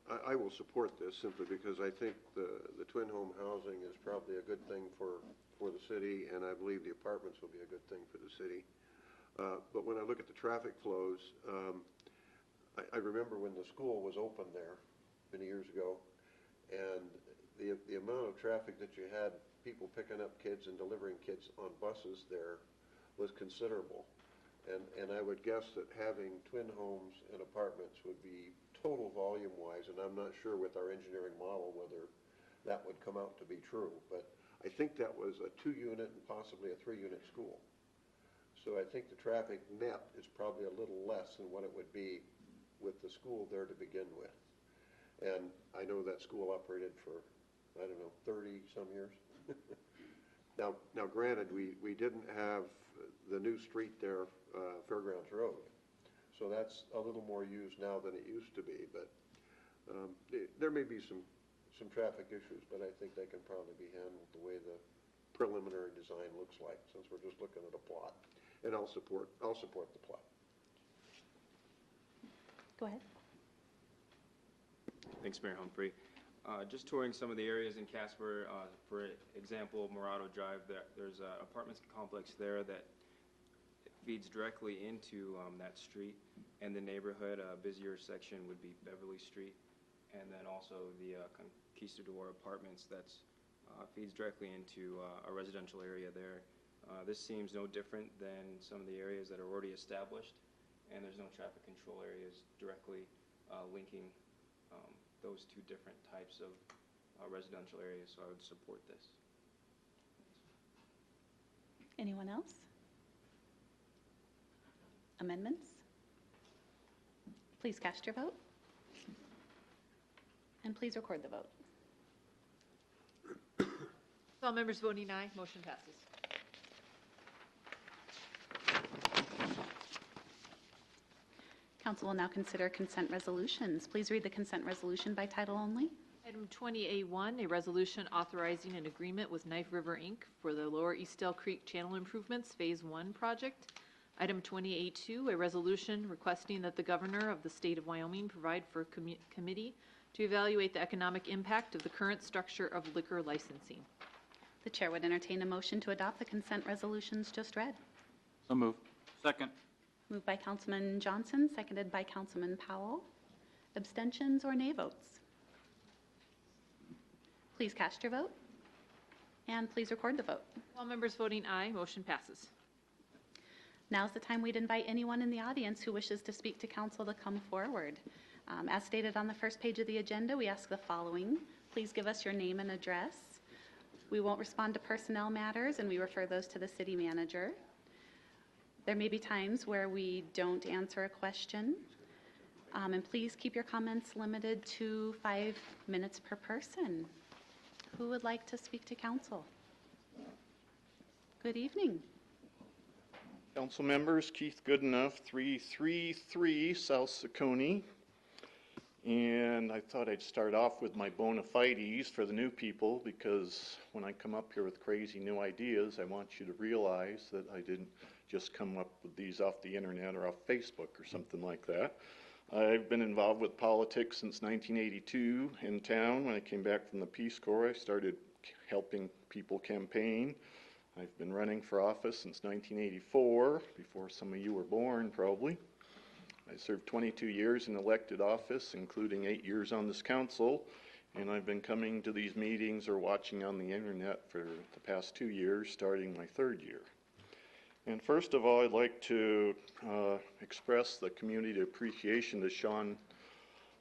I will support this simply because I think the twin home housing is probably a good thing for the city, and I believe the apartments will be a good thing for the city. But when I look at the traffic flows, I remember when the school was open there many years ago, and the amount of traffic that you had, people picking up kids and delivering kids on buses there, was considerable. And I would guess that having twin homes and apartments would be total volume-wise, and I'm not sure with our engineering model whether that would come out to be true. But I think that was a 2-unit and possibly a 3-unit school. So I think the traffic net is probably a little less than what it would be with the school there to begin with. And I know that school operated for, I don't know, 30-some years. Now granted, we didn't have the new street there, Fairgrounds Road. So that's a little more used now than it used to be, but there may be some traffic issues, but I think they can probably be handled the way the preliminary design looks like, since we're just looking at a plot. And I'll support the plot. Go ahead. Thanks, Mayor Humphrey. Just touring some of the areas in Casper, for example, Morado Drive, there's an apartment complex there that feeds directly into that street, and the neighborhood, a busier section would be Beverly Street, and then also the Conquistador Apartments that's feeds directly into a residential area there. This seems no different than some of the areas that are already established, and there's no traffic control areas directly linking those two different types of residential areas, so I would support this. Anyone else? Amendments? Please cast your vote. And please record the vote. All members voting aye, motion passes. Council will now consider consent resolutions. Please read the consent resolution by title only. Item 20A1, a resolution authorizing an agreement with Knife River, Inc. for the Lower Eastdale Creek Channel Improvements Phase 1 project. Item 20A2, a resolution requesting that the governor of the state of Wyoming provide for a committee to evaluate the economic impact of the current structure of liquor licensing. The chair would entertain a motion to adopt the consent resolutions just read. So move. Second. Moved by Councilman Johnson, seconded by Councilman Powell. Abstentions or nay votes? Please cast your vote. And please record the vote. All members voting aye, motion passes. Now's the time we'd invite anyone in the audience who wishes to speak to council to come forward. As stated on the first page of the agenda, we ask the following. Please give us your name and address. We won't respond to personnel matters, and we refer those to the city manager. There may be times where we don't answer a question. And please keep your comments limited to 5 minutes per person. Who would like to speak to council? Good evening. Council members, Keith Goodenough, 333 South Saconee. And I thought I'd start off with my bona fides for the new people, because when I come up here with crazy new ideas, I want you to realize that I didn't just come up with these off the internet or off Facebook or something like that. I've been involved with politics since 1982 in town. When I came back from the Peace Corps, I started helping people campaign. I've been running for office since 1984, before some of you were born probably. I served 22 years in elected office, including 8 years on this council, and I've been coming to these meetings or watching on the internet for the past 2 years, starting my 3rd year. And first of all, I'd like to express the community appreciation to Sean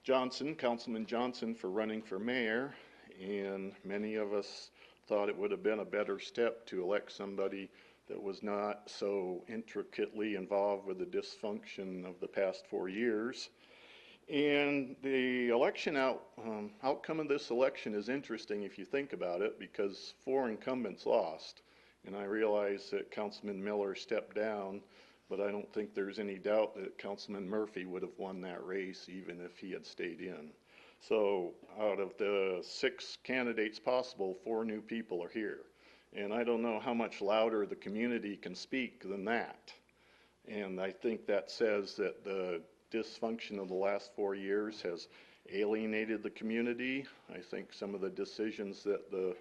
Johnson, Councilman Johnson, for running for mayor, and many of us thought it would have been a better step to elect somebody that was not so intricately involved with the dysfunction of the past 4 years. And the election outcome of this election is interesting if you think about it, because 4 incumbents lost. And I realize that Councilman Miller stepped down, but I don't think there's any doubt that Councilman Murphy would have won that race even if he had stayed in. So out of the 6 candidates possible, 4 new people are here. And I don't know how much louder the community can speak than that. And I think that says that the dysfunction of the last 4 years has alienated the community. I think some of the decisions that the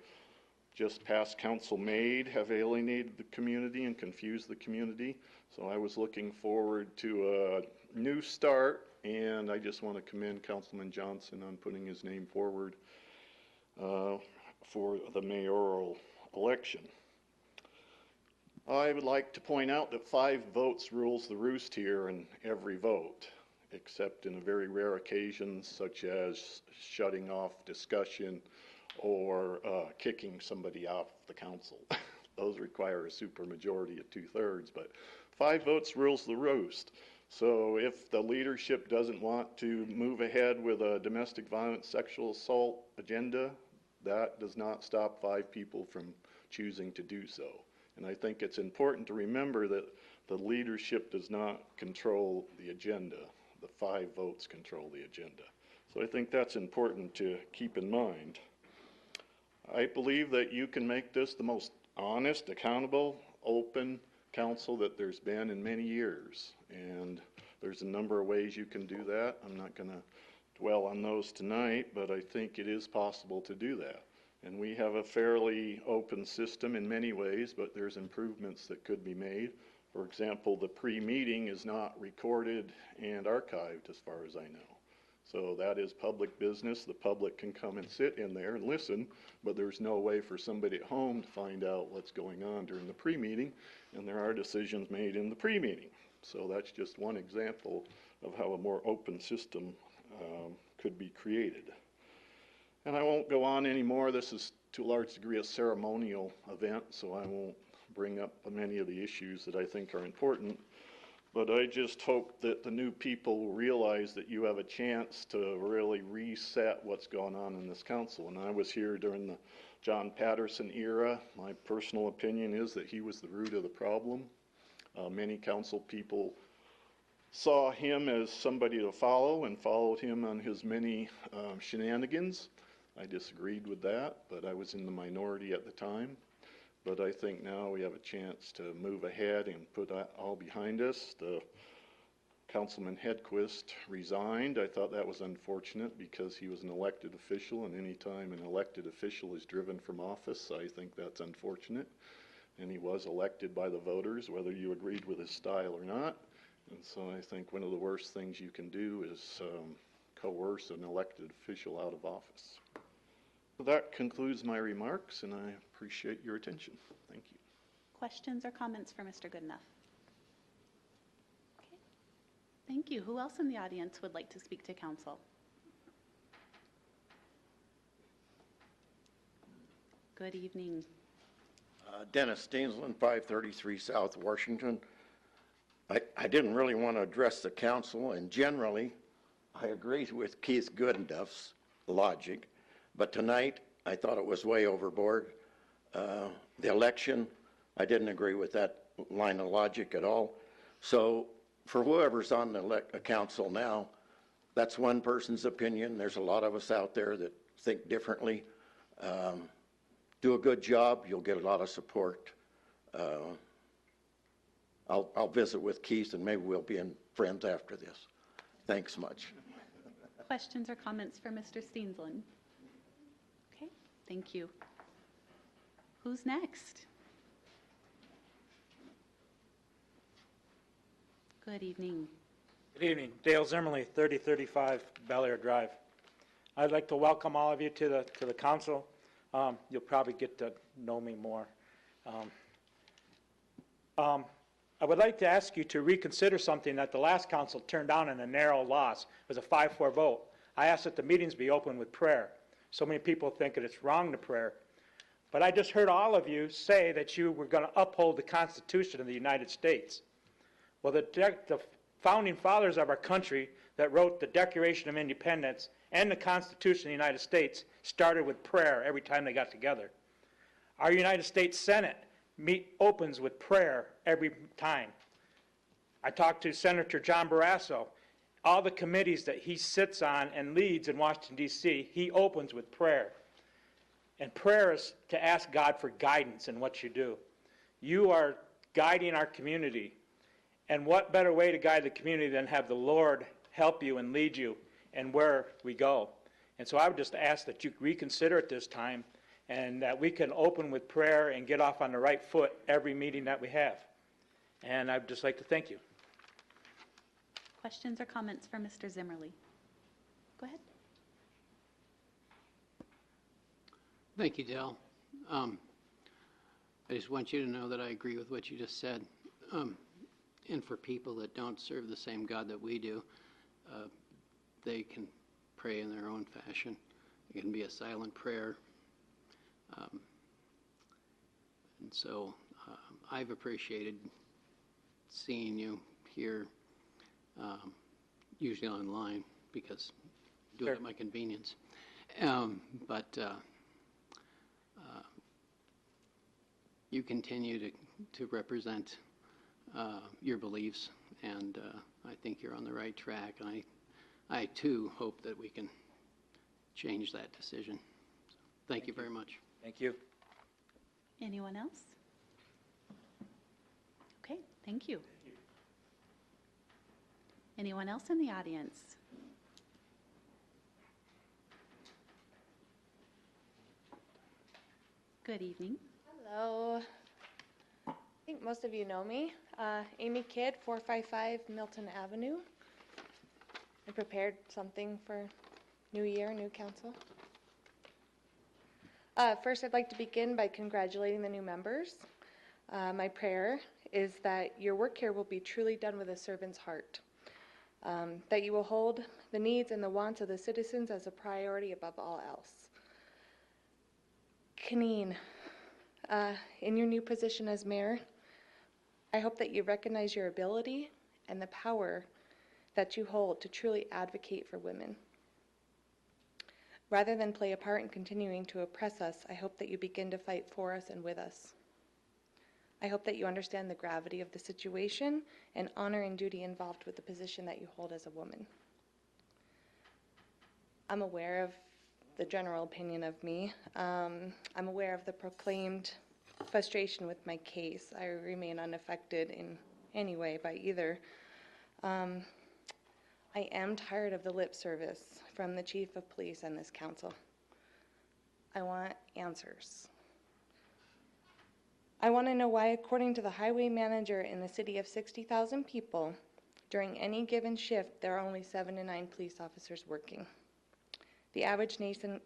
just past council made have alienated the community and confused the community. So I was looking forward to a new start, and I just want to commend Councilman Johnson on putting his name forward for the mayoral election. I would like to point out that 5 votes rules the roost here in every vote, except in very rare occasions such as shutting off discussion or kicking somebody off the council. Those require a supermajority of 2/3, but 5 votes rules the roost. So if the leadership doesn't want to move ahead with a domestic violence, sexual assault agenda, that does not stop 5 people from choosing to do so. And I think it's important to remember that the leadership does not control the agenda. The 5 votes control the agenda. So I think that's important to keep in mind. I believe that you can make this the most honest, accountable, open council that there's been in many years. And there's a number of ways you can do that. I'm not going to dwell on those tonight, but I think it is possible to do that. And we have a fairly open system in many ways, but there's improvements that could be made. For example, the pre-meeting is not recorded and archived as far as I know. So that is public business. The public can come and sit in there and listen, but there's no way for somebody at home to find out what's going on during the pre-meeting, and there are decisions made in the pre-meeting. So that's just one example of how a more open system could be created. And I won't go on anymore. This is to a large degree a ceremonial event, so I won't bring up many of the issues that I think are important. But I just hope that the new people will realize that you have a chance to really reset what's going on in this council. And I was here during the John Patterson era. My personal opinion is that he was the root of the problem. Many council people saw him as somebody to follow and followed him on his many shenanigans. I disagreed with that, but I was in the minority at the time. But I think now we have a chance to move ahead and put that all behind us. The Councilman Hedquist resigned. I thought that was unfortunate because he was an elected official, and any time an elected official is driven from office, I think that's unfortunate. And he was elected by the voters, whether you agreed with his style or not. And so I think one of the worst things you can do is coerce an elected official out of office. So that concludes my remarks, and I appreciate your attention. Thank you. Questions or comments for Mr. Goodenough? Okay. Thank you. Who else in the audience would like to speak to council? Good evening. Dennis Steensland, 533 South Washington. I didn't really want to address the council, and generally, I agree with Keith Goodenough's logic, but tonight, I thought it was way overboard. The election, I didn't agree with that line of logic at all. So for whoever's on the council now, that's one person's opinion. There's a lot of us out there that think differently. Do a good job, you'll get a lot of support. I'll visit with Keith, and maybe we'll be friends after this. Thanks much. Questions or comments for Mr. Steensland? Okay, thank you. Who's next? Good evening. Good evening. Dale Zimmerly, 3035 Bel Air Drive. I'd like to welcome all of you to the council. You'll probably get to know me more. I would like to ask you to reconsider something that the last council turned down in a narrow loss. It was a 5-4 vote. I asked that the meetings be open with prayer. So many people think that it's wrong to prayer. But I just heard all of you say that you were going to uphold the Constitution of the United States. Well, the founding fathers of our country that wrote the Declaration of Independence and the Constitution of the United States started with prayer every time they got together. Our United States Senate opens with prayer every time. I talked to Senator John Barrasso. All the committees that he sits on and leads in Washington, D.C., he opens with prayer. And prayer is to ask God for guidance in what you do. You are guiding our community. And what better way to guide the community than have the Lord help you and lead you and where we go. And so I would just ask that you reconsider at this time and that we can open with prayer and get off on the right foot every meeting that we have. And I'd just like to thank you. Questions or comments for Mr. Zimmerly? Go ahead. Thank you, Dale. I just want you to know that I agree with what you just said. And for people that don't serve the same God that we do, they can pray in their own fashion. It can be a silent prayer. And so I've appreciated seeing you here, usually online, because I do it at my convenience. But you continue to represent your beliefs, and I think you're on the right track. And I too hope that we can change that decision. So, thank you very much. Thank you. Anyone else? Okay, thank you. Anyone else in the audience? Good evening. Hello. I think most of you know me. Amy Kidd, 455 Milton Avenue. I prepared something for New Year, new council. First, I'd like to begin by congratulating the new members. My prayer is that your work here will be truly done with a servant's heart, that you will hold the needs and the wants of the citizens as a priority above all else. Kaneen, in your new position as mayor, I hope that you recognize your ability and the power that you hold to truly advocate for women. Rather than play a part in continuing to oppress us, I hope that you begin to fight for us and with us. I hope that you understand the gravity of the situation and honor and duty involved with the position that you hold as a woman. I'm aware of the general opinion of me. I'm aware of the proclaimed frustration with my case. I remain unaffected in any way by either. I am tired of the lip service from the chief of police and this council. I want answers. I want to know why, according to the highway manager in the city of 60,000 people, during any given shift, there are only 7 to 9 police officers working. The average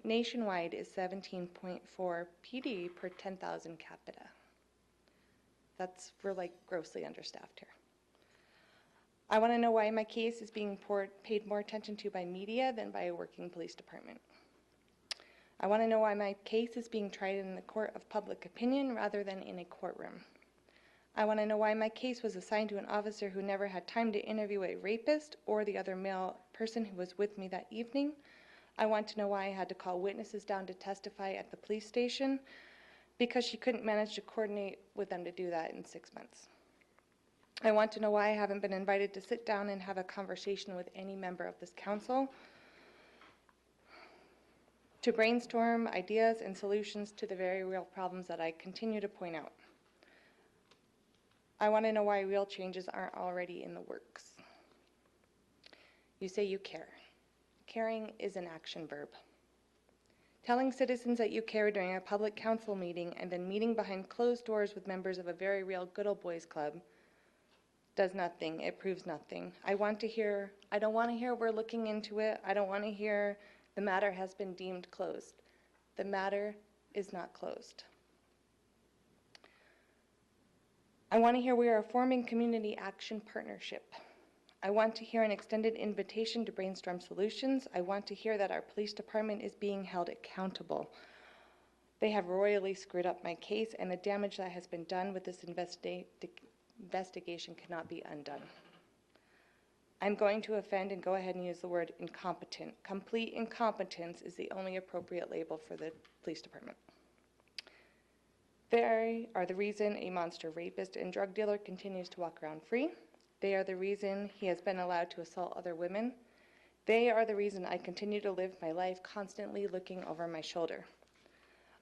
nationwide is 17.4 PD per 10,000 capita. We're like grossly understaffed here. I want to know why my case is being paid more attention to by media than by a working police department. I want to know why my case is being tried in the court of public opinion rather than in a courtroom. I want to know why my case was assigned to an officer who never had time to interview a rapist or the other male person who was with me that evening. I want to know why I had to call witnesses down to testify at the police station because she couldn't manage to coordinate with them to do that in 6 months. I want to know why I haven't been invited to sit down and have a conversation with any member of this council to brainstorm ideas and solutions to the very real problems that I continue to point out. I want to know why real changes aren't already in the works. You say you care. Caring is an action verb. Telling citizens that you care during a public council meeting and then meeting behind closed doors with members of a very real good old boys club does nothing. It proves nothing. I don't want to hear we're looking into it. I don't want to hear the matter has been deemed closed. The matter is not closed. I want to hear we are forming community action partnership. I want to hear an extended invitation to brainstorm solutions. I want to hear that our police department is being held accountable. They have royally screwed up my case, and the damage that has been done with this investigation cannot be undone. I'm going to offend and go ahead and use the word incompetent. Complete incompetence is the only appropriate label for the police department. They are the reason a monster rapist and drug dealer continues to walk around free. They are the reason he has been allowed to assault other women. They are the reason I continue to live my life constantly looking over my shoulder.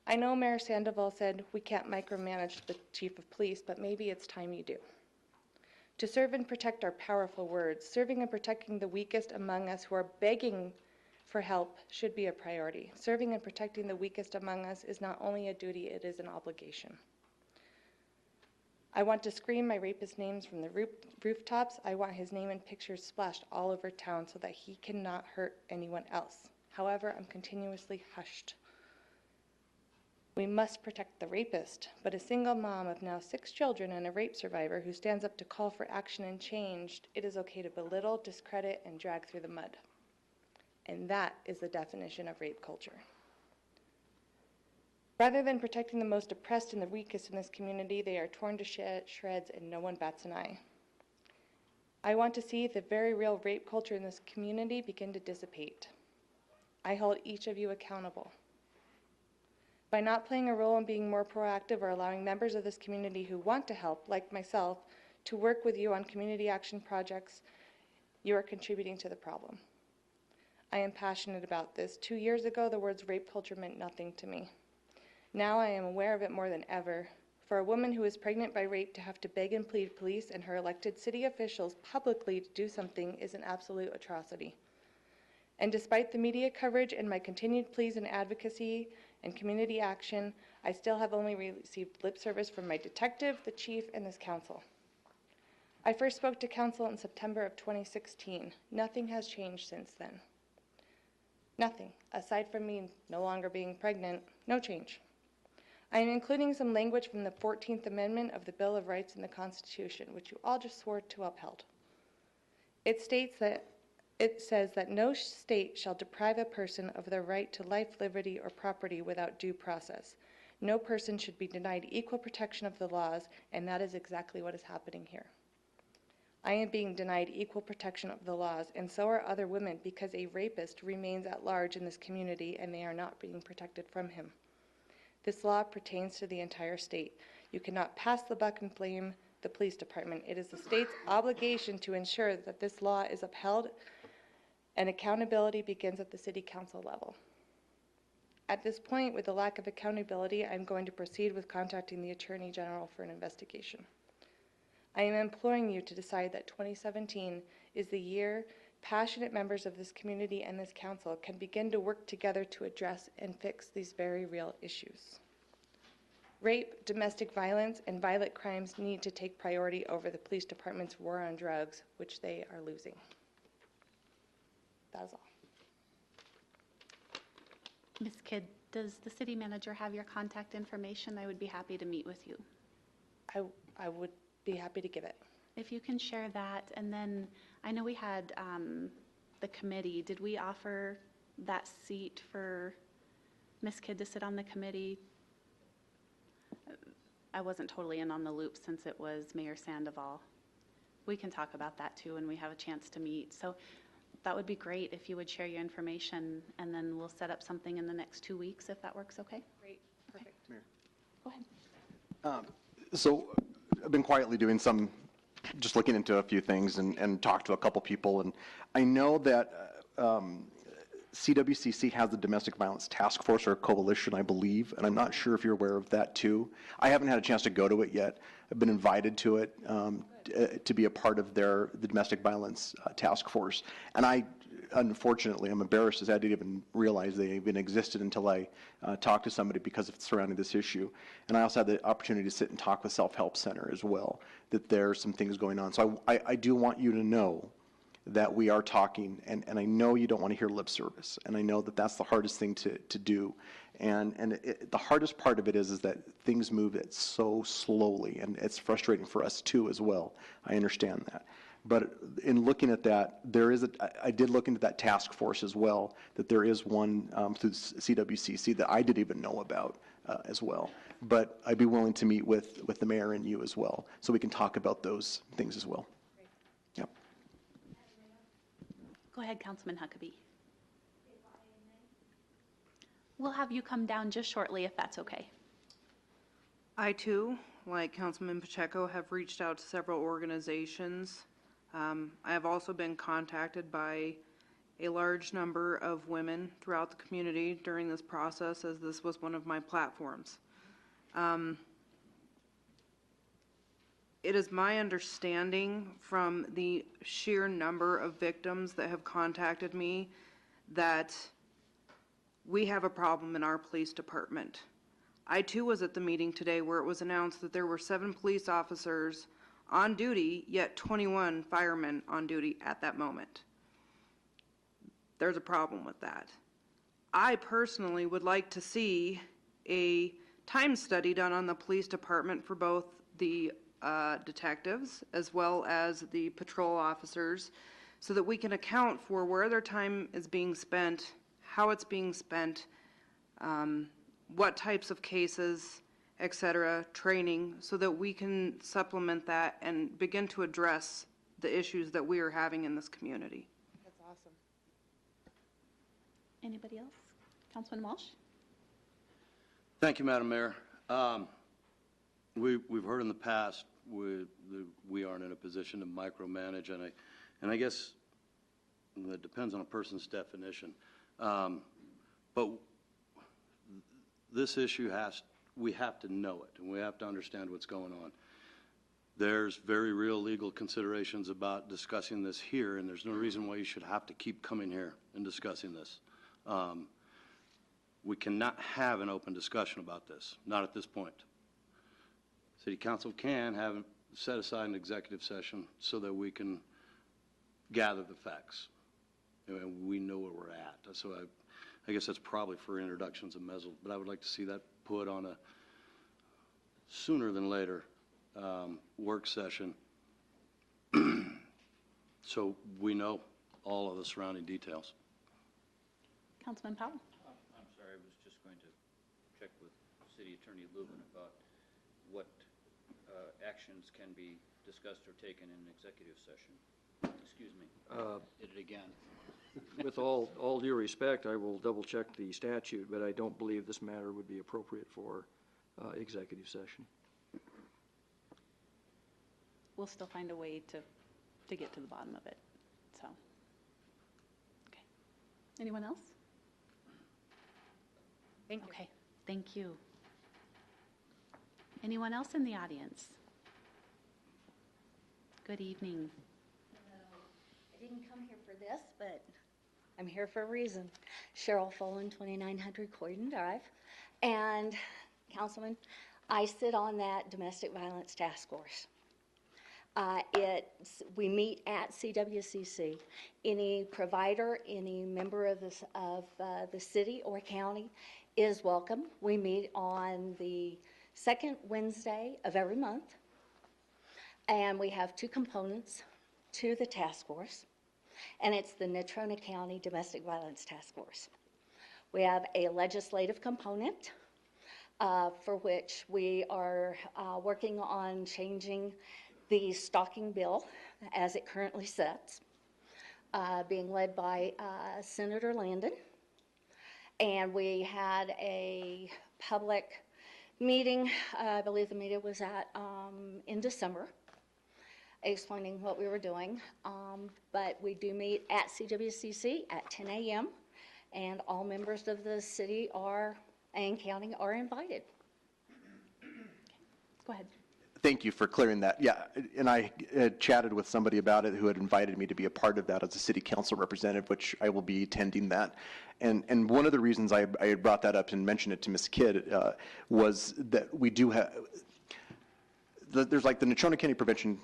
I know Mayor Sandoval said we can't micromanage the chief of police, but maybe it's time you do. To serve and protect are powerful words. Serving and protecting the weakest among us who are begging for help should be a priority. Serving and protecting the weakest among us is not only a duty, it is an obligation. I want to scream my rapist's names from the rooftops. I want his name and pictures splashed all over town so that he cannot hurt anyone else. However, I'm continuously hushed. We must protect the rapist, but a single mom of now 6 children and a rape survivor who stands up to call for action and change, it is okay to belittle, discredit, and drag through the mud. And that is the definition of rape culture. Rather than protecting the most oppressed and the weakest in this community, they are torn to shreds and no one bats an eye. I want to see the very real rape culture in this community begin to dissipate. I hold each of you accountable. By not playing a role in being more proactive or allowing members of this community who want to help, like myself, to work with you on community action projects, you are contributing to the problem. I am passionate about this. 2 years ago, the words rape culture meant nothing to me. Now I am aware of it more than ever. For a woman who is pregnant by rape to have to beg and plead police and her elected city officials publicly to do something is an absolute atrocity. And despite the media coverage and my continued pleas and advocacy and community action, I still have only received lip service from my detective, the chief, and this council. I first spoke to council in September of 2016. Nothing has changed since then. Nothing, aside from me no longer being pregnant, no change. I am including some language from the 14th Amendment of the Bill of Rights in the Constitution, which you all just swore to upheld. It says that no state shall deprive a person of their right to life, liberty, or property without due process. No person should be denied equal protection of the laws, and that is exactly what is happening here. I am being denied equal protection of the laws, and so are other women, because a rapist remains at large in this community and they are not being protected from him. This law pertains to the entire state. You cannot pass the buck and blame the police department. It is the state's obligation to ensure that this law is upheld, and accountability begins at the city council level. At this point, with the lack of accountability, I'm going to proceed with contacting the Attorney General for an investigation. I am imploring you to decide that 2017 is the year passionate members of this community and this council can begin to work together to address and fix these very real issues. Rape, domestic violence, and violent crimes need to take priority over the police department's war on drugs, which they are losing. That is all. Ms. Kidd, does the city manager have your contact information? I would be happy to meet with you. I would be happy to give it. If you can share that, and then I know we had the committee. Did we offer that seat for Ms. Kidd to sit on the committee? I wasn't totally in on the loop since it was Mayor Sandoval. We can talk about that too when we have a chance to meet. So that would be great if you would share your information, and then we'll set up something in the next 2 weeks if that works okay. Great, perfect. Mayor. Go ahead. So I've been quietly doing some, just looking into a few things and talked to a couple people, and I know that CWCC has the Domestic Violence Task Force or Coalition, I believe, and I'm not sure if you're aware of that too. I haven't had a chance to go to it yet. I've been invited to it to be a part of the Domestic Violence Task Force, and unfortunately, I'm embarrassed as I didn't even realize they even existed until I talked to somebody because of surrounding this issue. And I also had the opportunity to sit and talk with Self-Help Center as well, that there are some things going on. So I do want you to know that we are talking, and I know you don't want to hear lip service, and I know that that's the hardest thing to do. And the hardest part of it is that things move it so slowly, and it's frustrating for us too as well. I understand that. But in looking at that, I did look into that task force as well, that there is one through CWCC that I didn't even know about as well. But I'd be willing to meet with the mayor and you as well, so we can talk about those things as well. Yep. Go ahead, Councilman Huckabee. We'll have you come down just shortly if that's okay. I too, like Councilman Pacheco, have reached out to several organizations. I have also been contacted by a large number of women throughout the community during this process, as this was one of my platforms. It is my understanding from the sheer number of victims that have contacted me that we have a problem in our police department. I too was at the meeting today where it was announced that there were 7 police officers on duty, yet 21 firemen on duty at that moment. There's a problem with that. I personally would like to see a time study done on the police department for both the detectives as well as the patrol officers, so that we can account for where their time is being spent, how it's being spent, what types of cases, etc., training, so that we can supplement that and begin to address the issues that we are having in this community. That's awesome. Anybody else? Councilman Walsh? Thank you, Madam Mayor. We've heard in the past we aren't in a position to micromanage, and I guess it depends on a person's definition. But this issue we have to know it, and we have to understand what's going on. There's very real legal considerations about discussing this here, and there's no reason why you should have to keep coming here and discussing this. We cannot have an open discussion about this, not at this point. City Council can set aside an executive session so that we can gather the facts, and we know where we're at. So I guess that's probably for introductions and mezzal, but I would like to see that put on a sooner than later work session so we know all of the surrounding details. Councilman Powell? I'm sorry, I was just going to check with City Attorney Lubin about what actions can be discussed or taken in executive session. Excuse me. Did it again. With all due respect, I will double check the statute, but I don't believe this matter would be appropriate for executive session. We'll still find a way to get to the bottom of it, so. Okay. Anyone else? Thank you. Okay, thank you. Anyone else in the audience? Good evening. I didn't come here for this, but I'm here for a reason. Cheryl Folan, 2900 Croydon Drive. And Councilman, I sit on that domestic violence task force. We meet at CWCC. Any provider, any member of the city or county is welcome. We meet on the second Wednesday of every month. And we have two components to the task force, and it's the Natrona County Domestic Violence Task Force. We have a legislative component for which we are working on changing the stalking bill as it currently sits, being led by Senator Landon. And we had a public meeting, I believe the meeting was at in December, explaining what we were doing. But we do meet at CWCC at 10 a.m. and all members of the city and county are invited. Go ahead. Thank you for clearing that. Yeah, and I had chatted with somebody about it who had invited me to be a part of that as a city council representative, which I will be attending that. And one of the reasons I had brought that up and mentioned it to Ms. Kidd was that we do have, there's like the Natrona County Prevention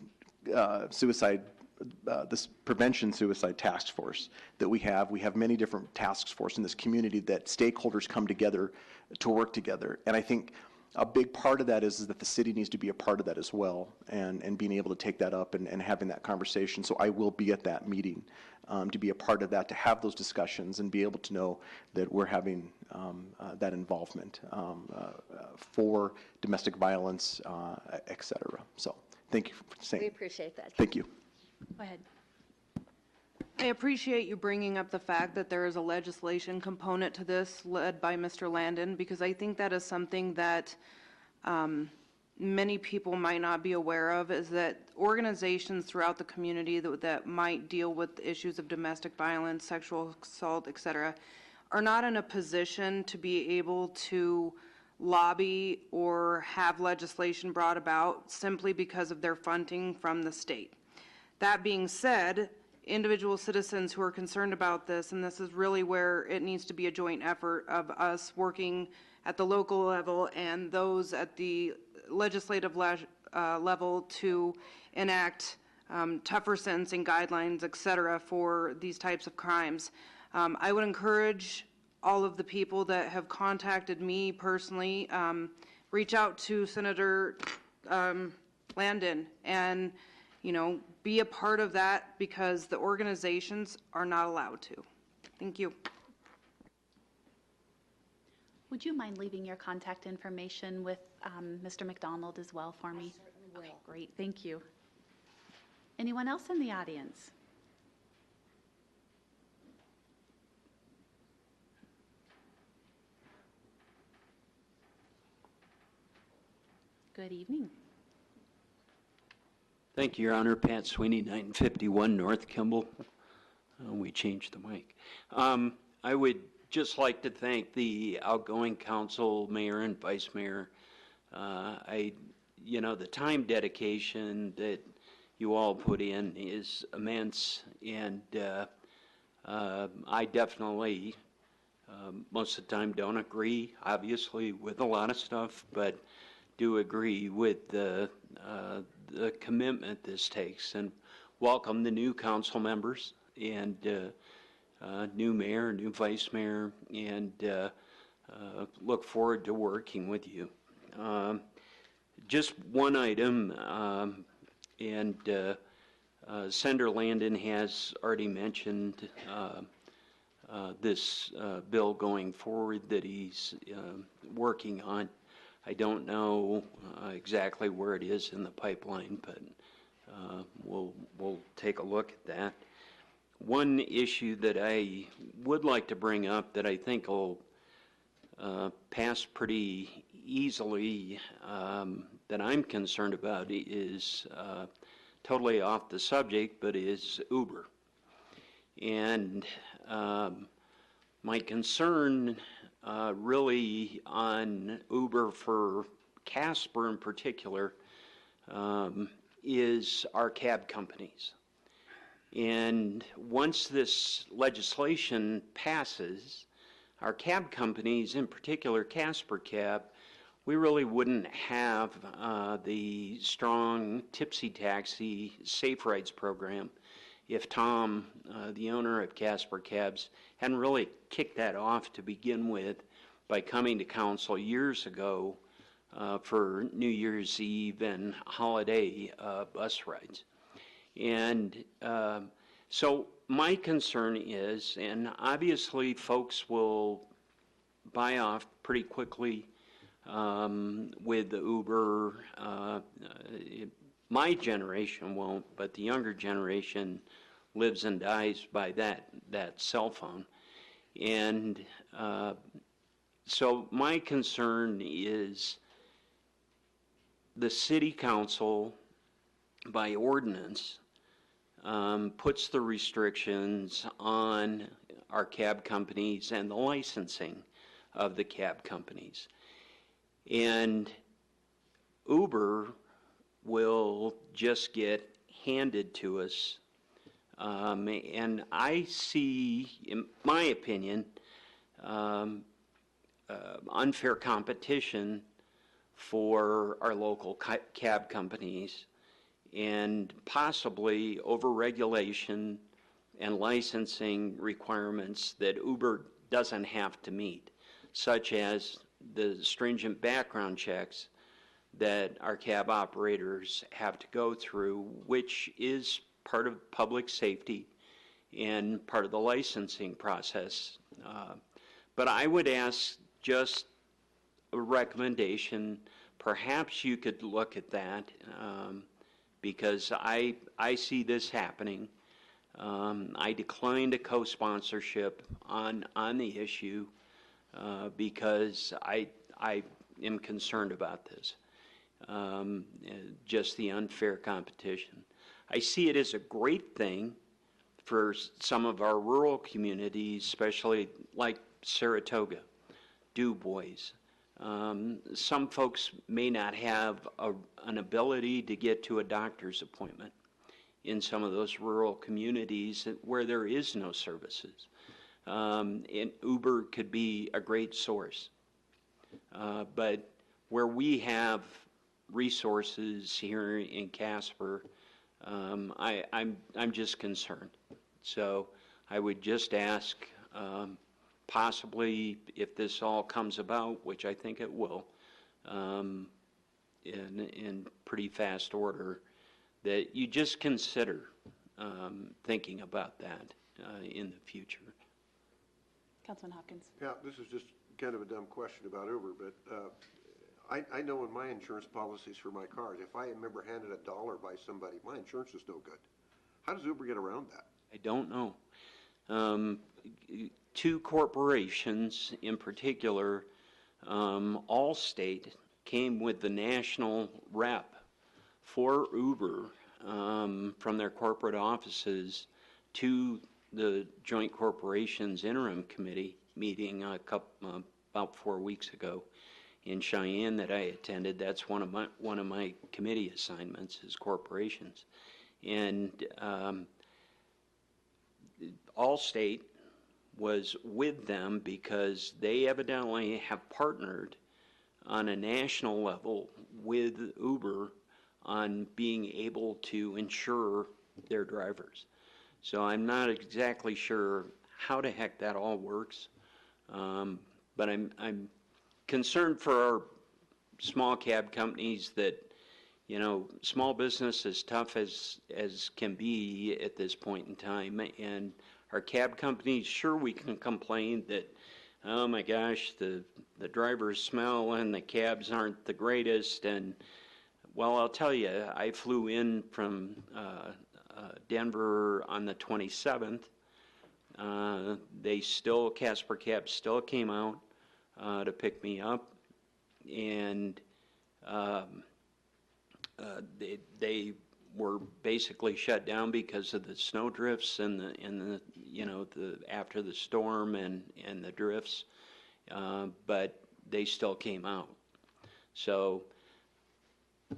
this prevention suicide task force that we have. We have many different task forces in this community that stakeholders come together to work together. And I think a big part of that is that the city needs to be a part of that as well, and being able to take that up and having that conversation. So I will be at that meeting to be a part of that, to have those discussions and be able to know that we're having that involvement for domestic violence, et cetera. So thank you for saying. We appreciate that. Thank you. Go ahead. I appreciate you bringing up the fact that there is a legislation component to this led by Mr. Landon, because I think that is something that many people might not be aware of, is that organizations throughout the community that might deal with issues of domestic violence, sexual assault, et cetera, are not in a position to be able to lobby or have legislation brought about simply because of their funding from the state. That being said, individual citizens who are concerned about this, and this is really where it needs to be a joint effort of us working at the local level and those at the legislative level to enact tougher sentencing guidelines, et cetera, for these types of crimes. I would encourage all of the people that have contacted me personally, reach out to Senator Landon and, be a part of that, because the organizations are not allowed to. Thank you. Would you mind leaving your contact information with Mr. McDonald as well for me? I certainly will. Okay, great, thank you. Anyone else in the audience? Good evening. Thank you, Your Honor. Pat Sweeney, 951 North Kimball. We changed the mic. I would just like to thank the outgoing council, mayor and vice mayor. The time dedication that you all put in is immense, and I definitely, most of the time, don't agree, obviously, with a lot of stuff, but do agree with the commitment this takes, and welcome the new council members and new mayor, new vice mayor, and look forward to working with you. Just one item, and Senator Landon has already mentioned this bill going forward that he's working on. I don't know exactly where it is in the pipeline, but we'll take a look at that. One issue that I would like to bring up that I think will pass pretty easily, that I'm concerned about, is totally off the subject, but is Uber. And my concern really on Uber for Casper in particular is our cab companies. And once this legislation passes, our cab companies, in particular Casper Cab, we really wouldn't have the strong Tipsy Taxi Safe Rides program if Tom, the owner of Casper Cabs, hadn't really kicked that off to begin with by coming to council years ago for New Year's Eve and holiday bus rides. And so my concern is, and obviously folks will buy off pretty quickly with the Uber. My generation won't, but the younger generation lives and dies by that cell phone. And so my concern is the city council, by ordinance, puts the restrictions on our cab companies and the licensing of the cab companies. And Uber will just get handed to us. And I see, in my opinion, unfair competition for our local cab companies and possibly overregulation and licensing requirements that Uber doesn't have to meet, such as the stringent background checks that our cab operators have to go through, which is part of public safety and part of the licensing process. But I would ask just a recommendation, perhaps you could look at that, because I see this happening. I declined a co-sponsorship on the issue because I am concerned about this, just the unfair competition. I see it as a great thing for some of our rural communities, especially like Saratoga, Du Bois. Some folks may not have an ability to get to a doctor's appointment in some of those rural communities where there is no services. And Uber could be a great source. But where we have resources here in Casper, I'm just concerned. So I would just ask, possibly if this all comes about, which I think it will, in pretty fast order, that you just consider thinking about that in the future. Councilman Hopkins. Yeah, this is just kind of a dumb question about Uber, but I know in my insurance policies for my cars, if I am ever handed $1 by somebody, my insurance is no good. How does Uber get around that? I don't know. Two corporations in particular, Allstate came with the national rep for Uber from their corporate offices to the Joint Corporations Interim Committee meeting about 4 weeks ago in Cheyenne that I attended. That's one of my committee assignments is corporations, and Allstate was with them because they evidently have partnered on a national level with Uber on being able to insure their drivers. So I'm not exactly sure how the heck that all works, but I'm concerned for our small cab companies that, you know, small business as tough as can be at this point in time, and our cab companies, sure, we can complain that, oh my gosh, the drivers smell and the cabs aren't the greatest, and well, I'll tell you, I flew in from Denver on the 27th. Casper Cab still came out to pick me up, and they were basically shut down because of the snow drifts and the you know, the after the storm and the drifts, but they still came out. So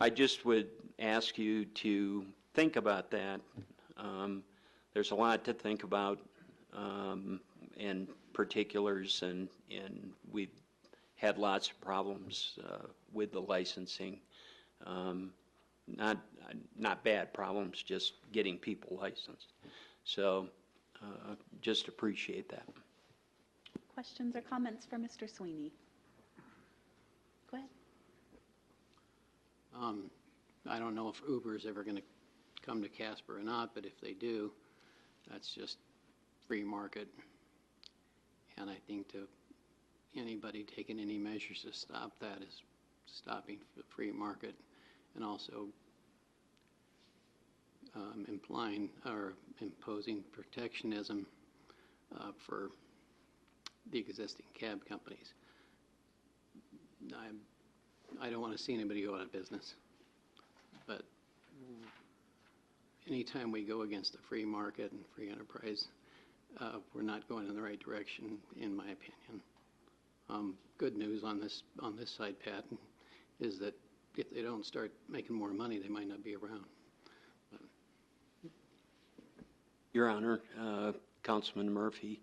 I just would ask you to think about that. There's a lot to think about, and particulars, and we've had lots of problems with the licensing. Not bad problems, just getting people licensed. So just appreciate that. Questions or comments for Mr. Sweeney? Go ahead. I don't know if Uber is ever going to come to Casper or not, but if they do, that's just free market. And I think to anybody taking any measures to stop that is stopping the free market, and also implying or imposing protectionism for the existing cab companies. I don't want to see anybody go out of business, but anytime we go against the free market and free enterprise, we're not going in the right direction, in my opinion. Good news on this side, Pat, is that if they don't start making more money, they might not be around. Your Honor, Councilman Murphy,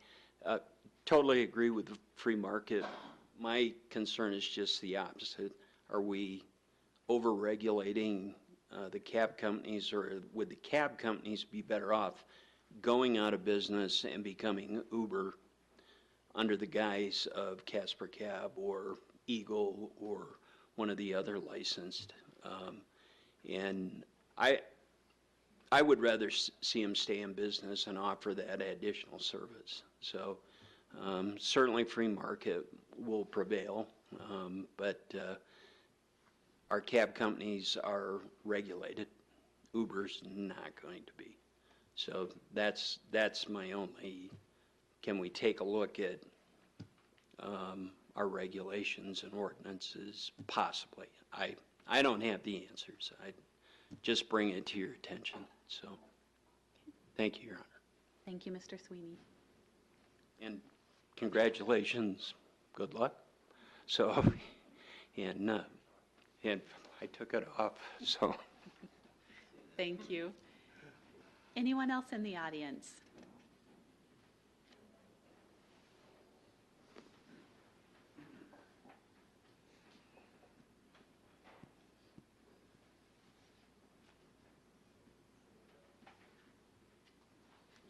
totally agree with the free market. My concern is just the opposite. Are we over-regulating the cab companies, or would the cab companies be better off going out of business and becoming Uber under the guise of Casper Cab or Eagle or one of the other licensed? And I would rather see them stay in business and offer that additional service. So certainly free market will prevail, but our cab companies are regulated. Uber's not going to be. So that's my only, can we take a look at our regulations and ordinances? Possibly. I don't have the answers. I just bring it to your attention. So thank you, Your Honor. Thank you, Mr. Sweeney. And congratulations. Good luck. So, and I took it off, so. Thank you. Anyone else in the audience?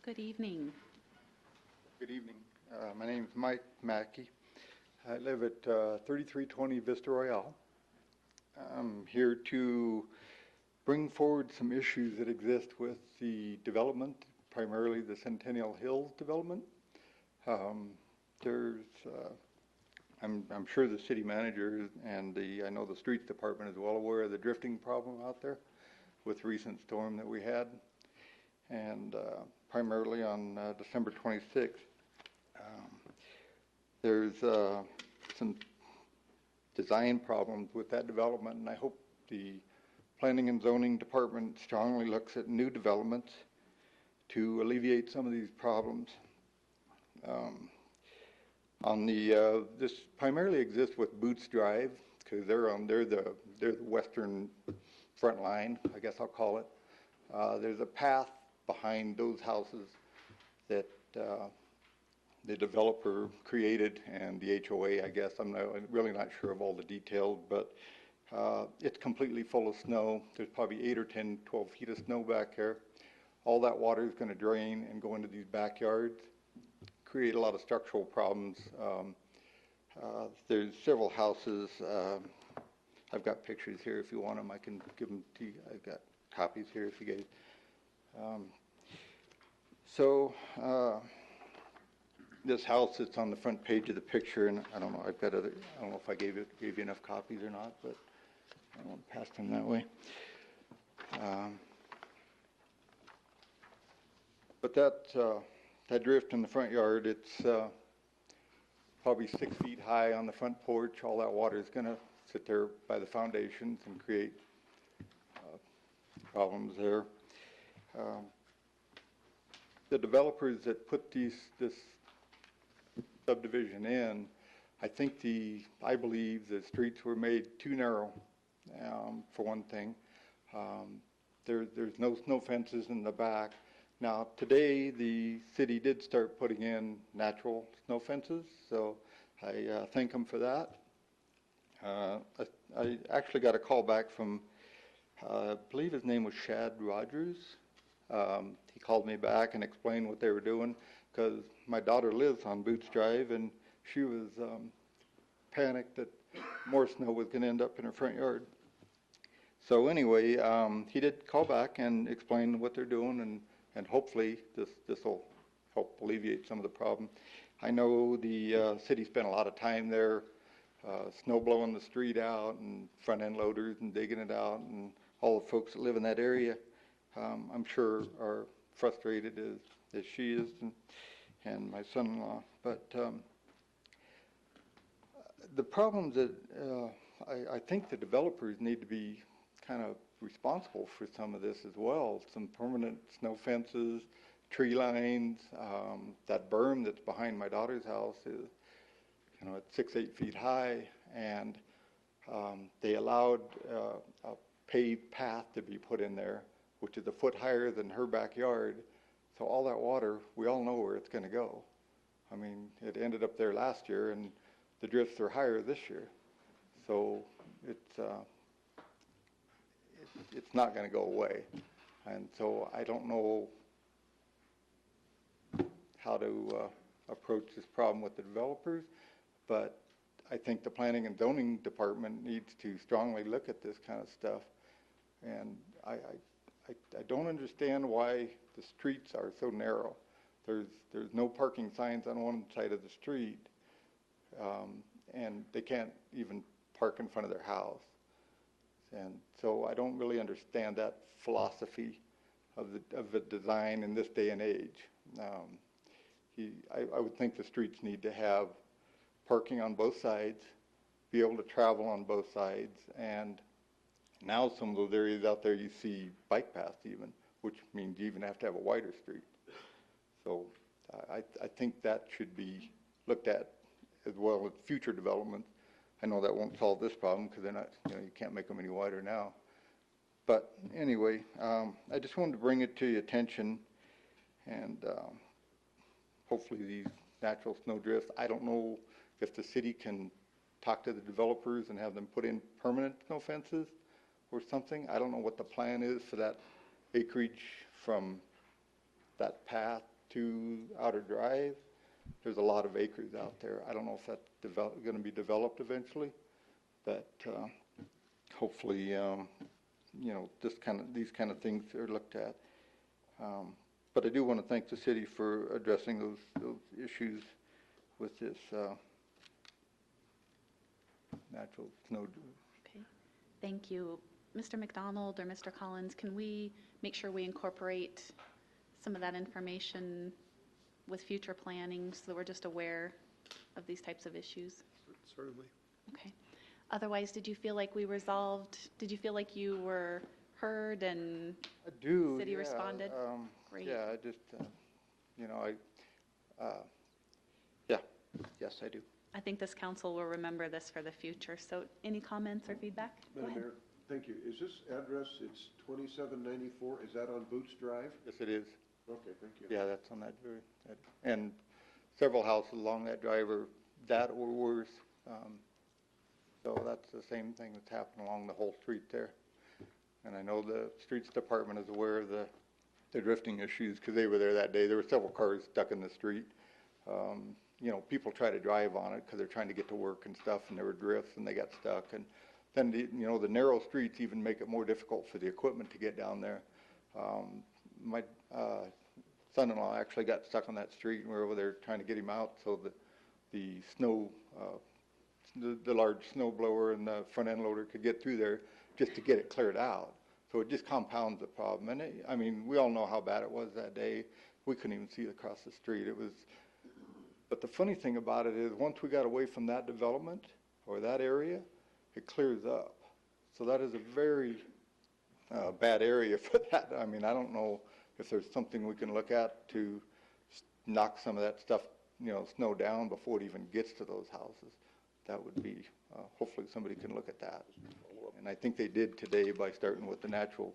Good evening. Good evening. My name is Mike Mackey. I live at 3320 Vista Royale. I'm here to bring forward some issues that exist with the development, primarily the Centennial Hills development. There's I'm sure the city manager and I know the streets department is well aware of the drifting problem out there with the recent storm that we had. And primarily on December 26th, there's some design problems with that development, and I hope the Planning and Zoning Department strongly looks at new developments to alleviate some of these problems. This primarily exists with Boots Drive, because they're the western front line, I guess I'll call it. There's a path behind those houses that the developer created, and the HOA, I guess. I'm really not sure of all the details, but it's completely full of snow. There's probably 8 or 10, 12 feet of snow back there. All that water is going to drain and go into these backyards, create a lot of structural problems. There's several houses. I've got pictures here if you want them. I can give them to you. I've got copies here if you guys. This house that's on the front page of the picture, and I don't know, I've got other, I don't know if I gave you enough copies or not, but I won't pass them that way. But that drift in the front yard, it's probably 6 feet high on the front porch. All that water is going to sit there by the foundations and create problems there. The developers that put this subdivision in, I believe the streets were made too narrow, for one thing. There's no snow fences in the back. Now, today, the city did start putting in natural snow fences, so I thank them for that. I actually got a call back from, I believe his name was Shad Rogers. He called me back and explained what they were doing, because my daughter lives on Boots Drive, and she was panicked that more snow was going to end up in her front yard. So anyway, he did call back and explain what they're doing, and hopefully this will help alleviate some of the problem. I know the city spent a lot of time there, snow blowing the street out, and front end loaders and digging it out, and all the folks that live in that area, I'm sure are frustrated as she is, and my son-in-law. But the problems that I think the developers need to be kind of responsible for some of this as well. Some permanent snow fences, tree lines. That berm that's behind my daughter's house is, it's 6, 8 feet high, and they allowed a paved path to be put in there, which is a foot higher than her backyard. So all that water, we all know where it's going to go. I mean, it ended up there last year, and the drifts are higher this year. So it's not going to go away. And so I don't know how to approach this problem with the developers, but I think the Planning and Zoning Department needs to strongly look at this kind of stuff. And I don't understand why the streets are so narrow. There's no parking signs on one side of the street, and they can't even park in front of their house. And so I don't really understand that philosophy of the design in this day and age. I would think the streets need to have parking on both sides, be able to travel on both sides, and now some of those areas out there you see bike paths even, which means you even have to have a wider street. So I think that should be looked at as well as future developments. I know that won't solve this problem because they're not, you can't make them any wider now. But anyway, I just wanted to bring it to your attention, and hopefully these natural snow drifts, I don't know if the city can talk to the developers and have them put in permanent snow fences or something. I don't know what the plan is for that acreage from that path to Outer Drive. There's a lot of acres out there. I don't know if that's going to be developed eventually, but hopefully, these kind of things are looked at. But I do want to thank the city for addressing those issues with this natural snow. Okay, thank you. Mr. McDonald or Mr. Collins, can we make sure we incorporate some of that information with future planning so that we're just aware of these types of issues? Certainly. Okay. Otherwise, did you feel like we resolved, did you feel like you were heard and I do. city yeah, responded? Great. Yeah, I just, yeah, yes, I do. I think this council will remember this for the future. So any comments or feedback? Go Madam ahead. Mayor, thank you. Is this address, it's 2794, is that on Boots Drive? Yes, it is. Okay, thank you. Yeah, that's on that, and several houses along that drive are that or worse. So that's the same thing that's happened along the whole street there. And I know the streets department is aware of the drifting issues because they were there that day. There were several cars stuck in the street. People try to drive on it because they're trying to get to work and stuff, and there were drifts and they got stuck. And then the narrow streets even make it more difficult for the equipment to get down there. My son-in-law actually got stuck on that street, and we were over there trying to get him out so that the snow, the large snow blower and the front end loader could get through there just to get it cleared out. So it just compounds the problem. And we all know how bad it was that day. We couldn't even see across the street. But the funny thing about it is once we got away from that development or that area, it clears up. So that is a very bad area for that. I don't know if there's something we can look at to knock some of that stuff, snow down before it even gets to those houses. That would be, hopefully somebody can look at that. And I think they did today by starting with the natural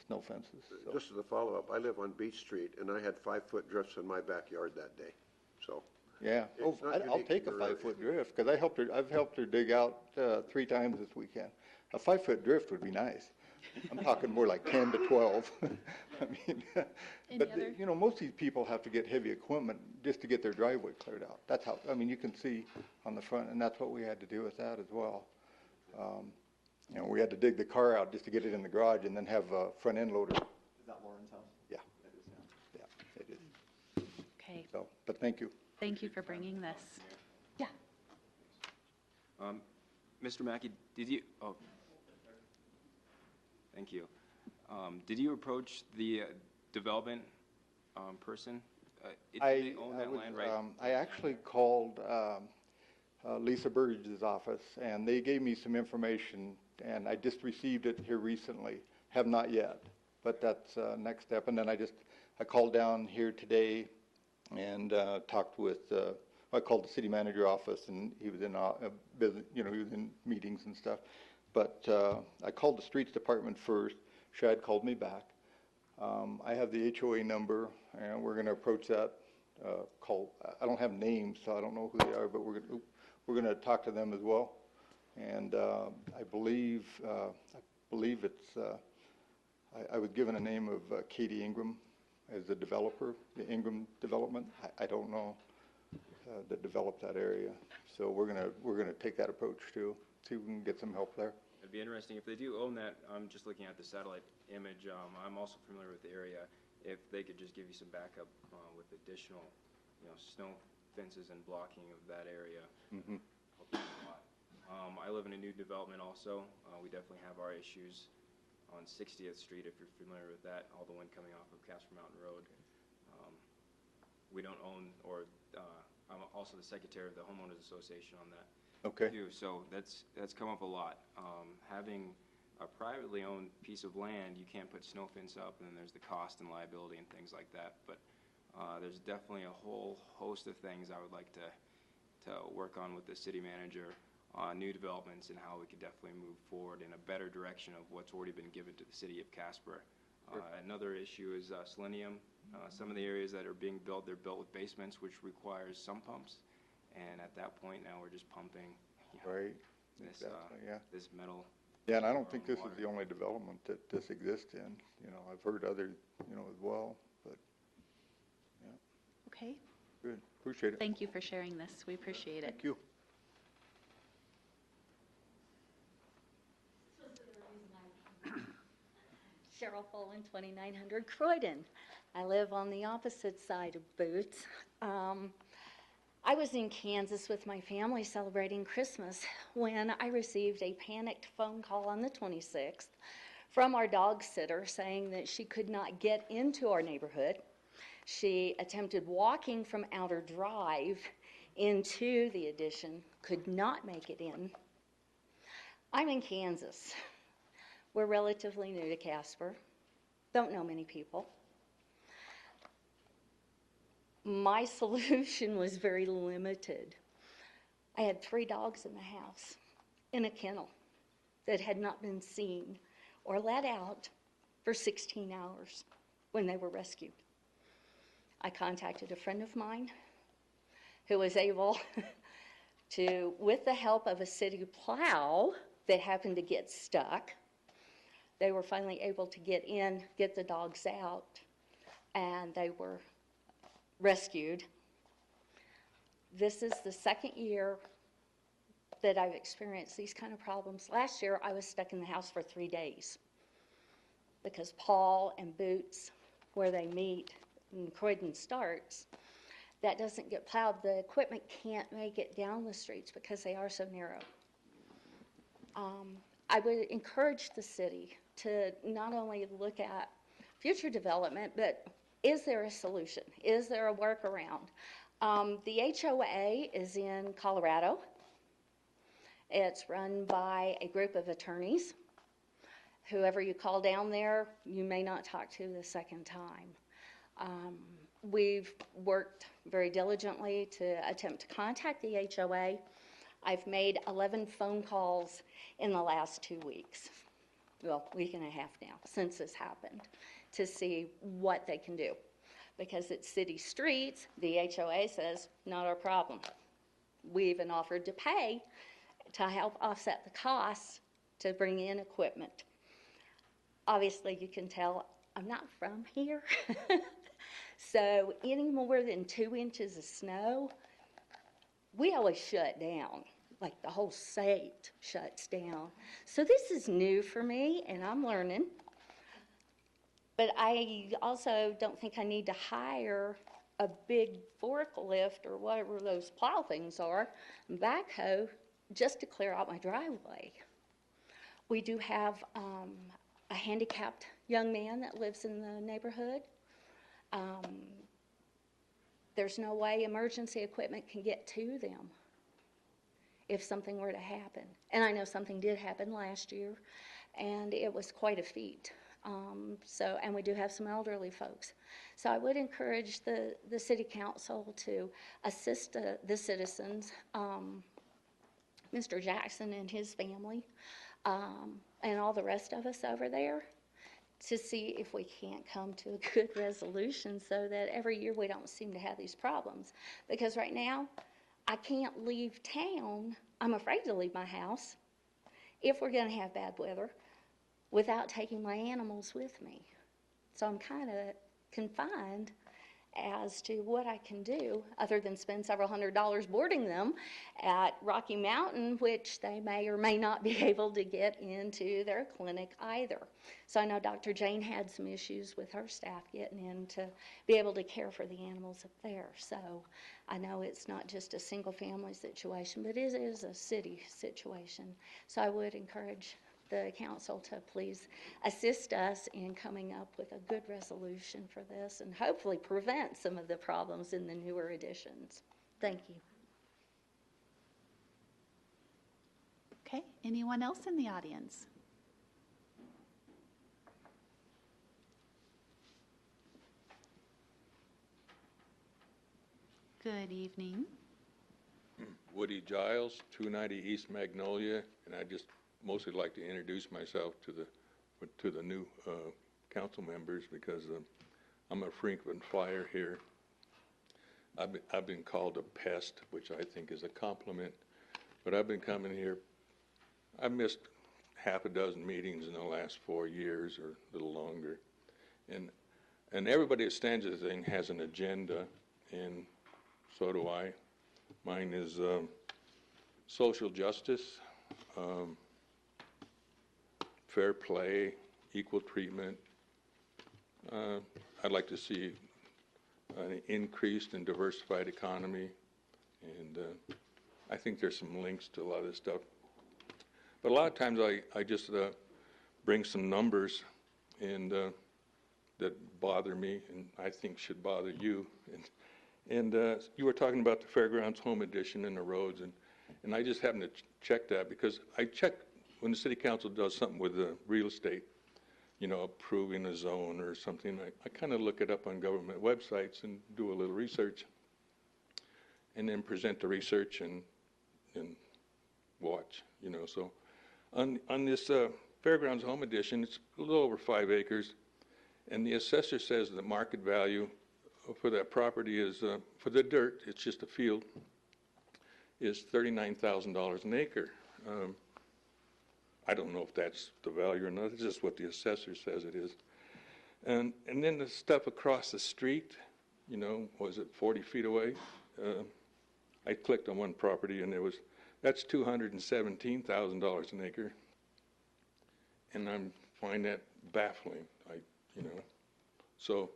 snow fences. So. Just as a follow-up, I live on Beach Street, and I had 5-foot drifts in my backyard that day, so. Yeah, I'll take a 5-foot drift, because I've helped her dig out 3 times this weekend. A 5-foot drift would be nice. I'm talking more like 10 to 12. Most of these people have to get heavy equipment just to get their driveway cleared out. That's how, you can see on the front, and that's what we had to do with that as well. We had to dig the car out just to get it in the garage and then have a front end loader. Is that Lauren's house? Yeah. Yeah, it is. Okay. So, but thank you. Thank you for bringing this. Yeah. Mr. Mackey, thank you. Did you approach the development person? Do they own that land, right? I actually called Lisa Burridge's office, and they gave me some information, and I just received it here recently. Have not yet, but that's next step. And then I called down here today and talked with. I called the city manager office, and he was in business, he was in meetings and stuff. But I called the streets department first. Shad called me back. I have the HOA number, and we're going to approach that call. I don't have names, so I don't know who they are, but we're going to talk to them as well. And I believe it's. I was given a name of Katie Ingram as the developer, the Ingram Development. I don't know that developed that area, so we're gonna take that approach too. See if we can get some help there. It'd be interesting if they do own that. I'm just looking at the satellite image. I'm also familiar with the area. If they could just give you some backup with additional, snow fences and blocking of that area. Mm-hmm. Help you a lot. I live in a new development also. We definitely have our issues on 60th Street, if you're familiar with that, all the wind coming off of Casper Mountain Road. We don't own, or I'm also the secretary of the Homeowners Association on that. Okay. Too, so that's come up a lot. Having a privately owned piece of land, you can't put snow fence up, and then there's the cost and liability and things like that. But there's definitely a whole host of things I would like to work on with the city manager on new developments and how we could definitely move forward in a better direction of what's already been given to the city of Casper. Sure. Another issue is selenium. Some of the areas that are being built, they're built with basements, which requires sump pumps. And at that point now, we're just pumping Right. this, Exactly, yeah. this metal. Yeah, and I don't think this is the only development that this exists in. I've heard other, as well, but, yeah. Okay. Good, appreciate it. Thank you for sharing this. We appreciate it. Thank you. Cheryl Follen, 2900 Croydon. I live on the opposite side of Boots. I was in Kansas with my family celebrating Christmas when I received a panicked phone call on the 26th from our dog sitter saying that she could not get into our neighborhood. She attempted walking from Outer Drive into the addition, could not make it in. I'm in Kansas. We're relatively new to Casper, don't know many people. My solution was very limited. I had 3 dogs in the house, in a kennel, that had not been seen or let out for 16 hours when they were rescued. I contacted a friend of mine who was able to, with the help of a city plow that happened to get stuck, they were finally able to get in, get the dogs out, and they were rescued. This is the second year that I've experienced these kind of problems. Last year, I was stuck in the house for 3 days because Paul and Boots, where they meet and Croydon starts, that doesn't get plowed. The equipment can't make it down the streets because they are so narrow. I would encourage the city to not only look at future development, but is there a solution? Is there a workaround? The HOA is in Colorado. It's run by a group of attorneys. Whoever you call down there, you may not talk to the second time. We've worked very diligently to attempt to contact the HOA. I've made 11 phone calls in the last 2 weeks, well, week and a half now, since this happened, to see what they can do. Because it's city streets, the HOA says, not our problem. We even offered to pay to help offset the costs to bring in equipment. Obviously, you can tell I'm not from here. So any more than 2 inches of snow, we always shut down. Like the whole state shuts down. So this is new for me, and I'm learning. But I also don't think I need to hire a big forklift or whatever those plow things are, backhoe, just to clear out my driveway. We do have a handicapped young man that lives in the neighborhood. There's no way emergency equipment can get to them if something were to happen. And I know something did happen last year, and it was quite a feat. And we do have some elderly folks. So I would encourage the city council to assist the citizens, Mr. Jackson and his family, and all the rest of us over there, to see if we can't come to a good resolution so that every year we don't seem to have these problems. Because right now, I can't leave town. I'm afraid to leave my house if we're going to have bad weather without taking my animals with me. So I'm kind of confined as to what I can do other than spend several $100s boarding them at Rocky Mountain, which they may or may not be able to get into their clinic either. So I know Dr. Jane had some issues with her staff getting in to be able to care for the animals up there. So I know it's not just a single family situation, but it is a city situation. So I would encourage the council to please assist us in coming up with a good resolution for this and hopefully prevent some of the problems in the newer editions. Thank you. Okay, anyone else in the audience? Good evening. Woody Giles, 290 East Magnolia, and I just mostly like to introduce myself to the new council members because I'm a frequent flyer here. I've been called a pest, which I think is a compliment, but I've been coming here. I've missed half a dozen meetings in the last 4 years or a little longer, and everybody that stands at the thing has an agenda, and so do I. Mine is social justice, fair play, equal treatment. I'd like to see an increased and diversified economy, And I think there's some links to a lot of this stuff. But a lot of times I just bring some numbers and that bother me and I think should bother you. And you were talking about the Fairgrounds Home Edition and the roads, and I just happened to check that because I check when the city council does something with the real estate, you know, approving a zone or something. I kind of look it up on government websites and do a little research and then present the research and watch, you know. So on this Fairgrounds Home Edition, it's a little over 5 acres, and the assessor says the market value for that property is, for the dirt, it's just a field, is $39,000 an acre. I don't know if that's the value or not. It's just what the assessor says it is. And then the stuff across the street, you know, was it 40 feet away? I clicked on one property and that's $217,000 an acre. And I find that baffling, you know. So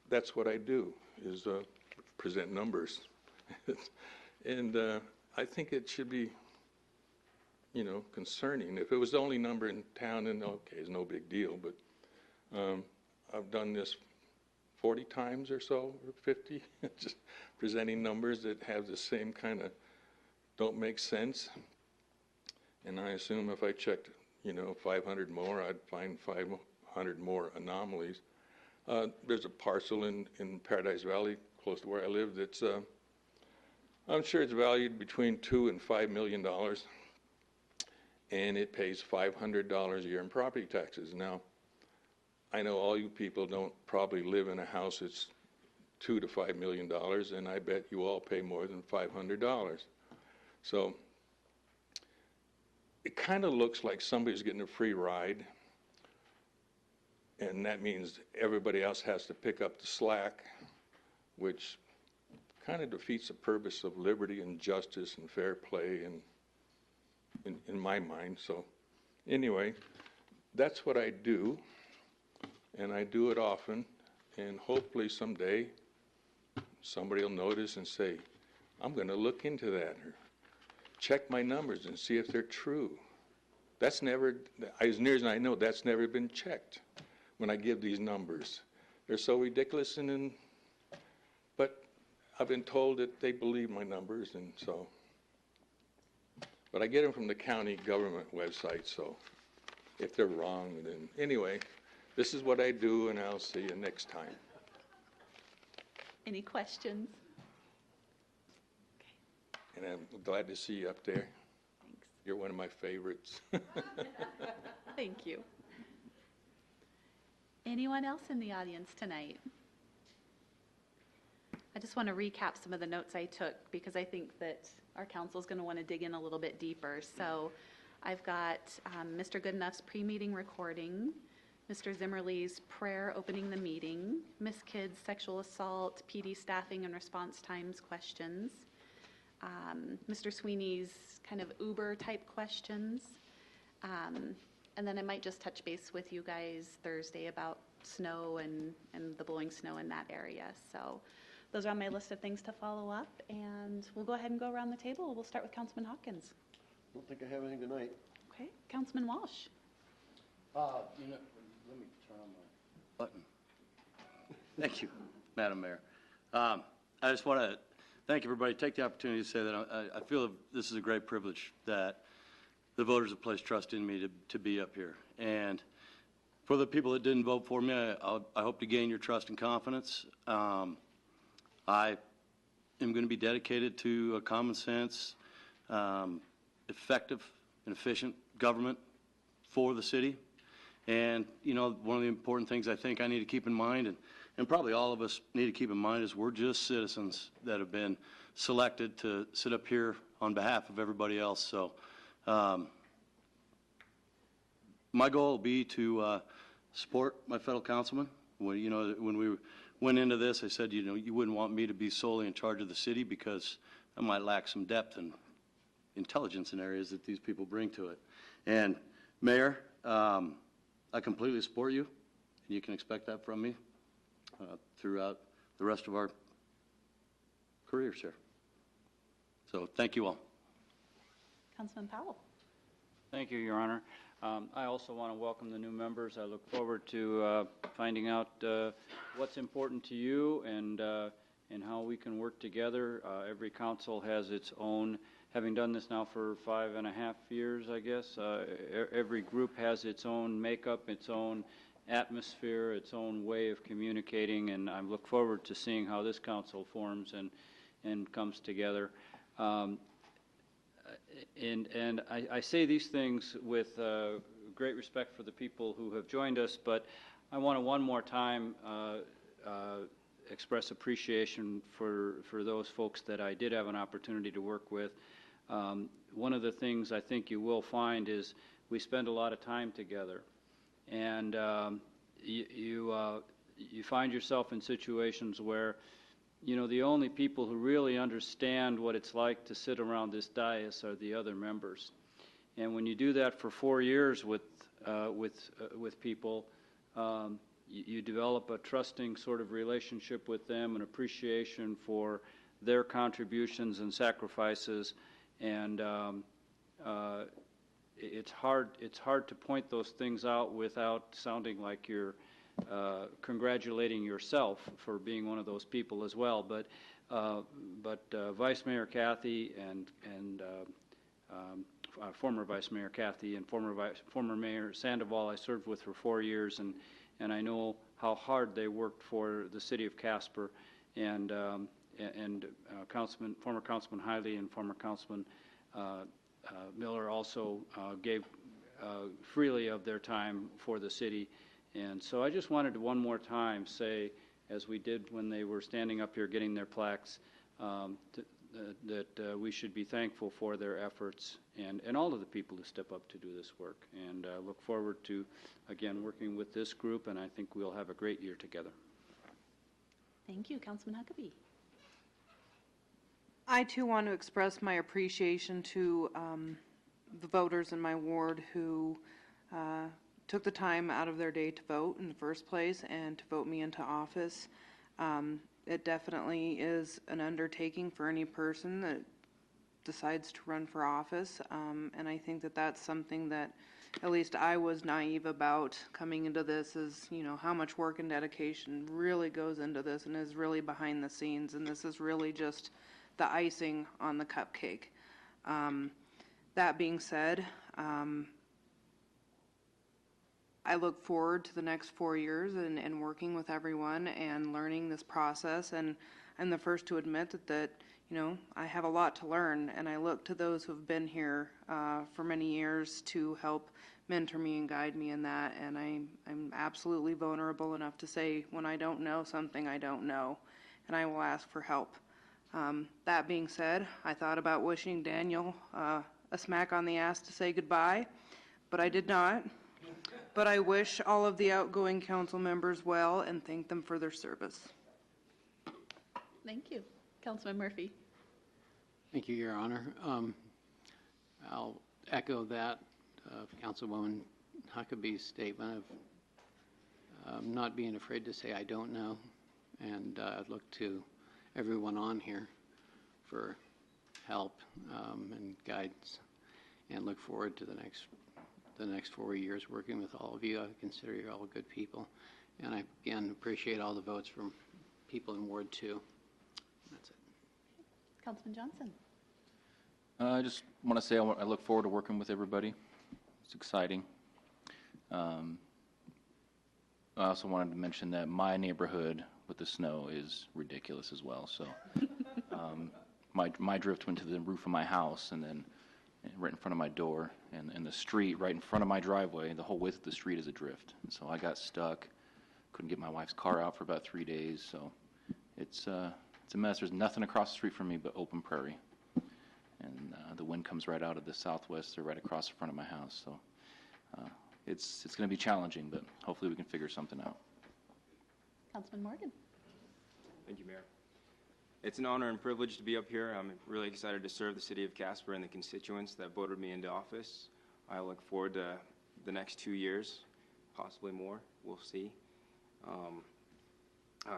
that's what I do, is present numbers. And I think it should be, you know, concerning. If it was the only number in town, then okay, it's no big deal. But I've done this 40 times or so, or 50, just presenting numbers that have the same kind of don't make sense. And I assume if I checked, you know, 500 more, I'd find 500 more anomalies. There's a parcel in Paradise Valley, close to where I live, that's, I'm sure it's valued between $2 and $5 million. And it pays $500 a year in property taxes. Now, I know all you people don't probably live in a house that's $2 to $5 million, and I bet you all pay more than $500. So it kind of looks like somebody's getting a free ride, and that means everybody else has to pick up the slack, which kind of defeats the purpose of liberty and justice and fair play and in my mind. So anyway, that's what I do, and I do it often, and hopefully someday somebody will notice and say, I'm going to look into that, or check my numbers and see if they're true. That's never, as near as I know, that's never been checked when I give these numbers. They're so ridiculous, but I've been told that they believe my numbers, and so. But I get them from the county government website, so if they're wrong, then anyway, this is what I do, and I'll see you next time. Any questions? And I'm glad to see you up there. Thanks. You're one of my favorites. Thank you. Anyone else in the audience tonight? I just want to recap some of the notes I took because I think that our council is going to want to dig in a little bit deeper. So I've got Mr. Goodenough's pre-meeting recording, Mr. Zimmerly's prayer opening the meeting, Miss Kidd's sexual assault, PD staffing and response times questions, Mr. Sweeney's kind of Uber type questions, and then I might just touch base with you guys Thursday about snow and the blowing snow in that area. So those are on my list of things to follow up, and we'll go ahead and go around the table. We'll start with Councilman Hawkins. I don't think I have anything tonight. Okay, Councilman Walsh. You know, let me turn on my button. Thank you, Madam Mayor. I just want to thank everybody. Take the opportunity to say that I feel this is a great privilege that the voters have placed trust in me to be up here. And for the people that didn't vote for me, I hope to gain your trust and confidence. I am going to be dedicated to a common sense, effective and efficient government for the city. And, you know, one of the important things I think I need to keep in mind, and probably all of us need to keep in mind, is we're just citizens that have been selected to sit up here on behalf of everybody else. So my goal will be to support my fellow councilmen. When we went into this, I said, you know, you wouldn't want me to be solely in charge of the city because I might lack some depth and intelligence in areas that these people bring to it. And Mayor, I completely support you, and you can expect that from me throughout the rest of our careers here. So thank you all. Councilman Powell. Thank you, Your Honor. I also want to welcome the new members. I look forward to finding out what's important to you and how we can work together. Every council has its own, having done this now for 5.5 years, I guess, every group has its own makeup, its own atmosphere, its own way of communicating, and I look forward to seeing how this council forms and comes together. And I say these things with great respect for the people who have joined us, but I want to one more time express appreciation for those folks that I did have an opportunity to work with. One of the things I think you will find is we spend a lot of time together, and you find yourself in situations where the only people who really understand what it's like to sit around this dais are the other members. And when you do that for 4 years with people, you develop a trusting sort of relationship with them, an appreciation for their contributions and sacrifices, and it's hard to point those things out without sounding like you're congratulating yourself for being one of those people as well. But Vice Mayor Cathy and former Vice Mayor Cathy and former Mayor Sandoval I served with for 4 years, and I know how hard they worked for the city of Casper, and former Councilman Hiley and former Councilman Miller also gave freely of their time for the city. And so I just wanted to one more time say, as we did when they were standing up here getting their plaques, that we should be thankful for their efforts and all of the people who step up to do this work. And look forward to, again, working with this group, and I think we'll have a great year together. Thank you. Councilman Huckabee. I too want to express my appreciation to the voters in my ward who took the time out of their day to vote in the first place and to vote me into office. It definitely is an undertaking for any person that decides to run for office, and I think that that's something that at least I was naive about coming into this, is how much work and dedication really goes into this and is really behind the scenes, and this is really just the icing on the cupcake. That being said, I look forward to the next 4 years and working with everyone and learning this process, and I'm the first to admit that I have a lot to learn, and I look to those who have been here for many years to help mentor me and guide me in that, and I'm absolutely vulnerable enough to say when I don't know something, I don't know, and I will ask for help. That being said, I thought about wishing Daniel a smack on the ass to say goodbye, but I did not. But I wish all of the outgoing council members well and thank them for their service. Thank you. Councilman Murphy. Thank you, Your Honor. I'll echo that Councilwoman Huckabee's statement of not being afraid to say I don't know, and look to everyone on here for help and guidance, and look forward to the next 4 years working with all of you. I consider you all good people, and I again appreciate all the votes from people in Ward 2. That's it. Councilman Johnson. I just want to say I look forward to working with everybody. It's exciting. I also wanted to mention that my neighborhood with the snow is ridiculous as well. So my drift went to the roof of my house and then right in front of my door, and the street right in front of my driveway, the whole width of the street is a drift. And so I got stuck, couldn't get my wife's car out for about 3 days. So it's a mess. There's nothing across the street from me but open prairie. And the wind comes right out of the southwest or right across the front of my house. So it's going to be challenging, but hopefully we can figure something out. Councilman Morgan. Thank you, Mayor. It's an honor and privilege to be up here. I'm really excited to serve the city of Casper and the constituents that voted me into office. I look forward to the next 2 years, possibly more. We'll see.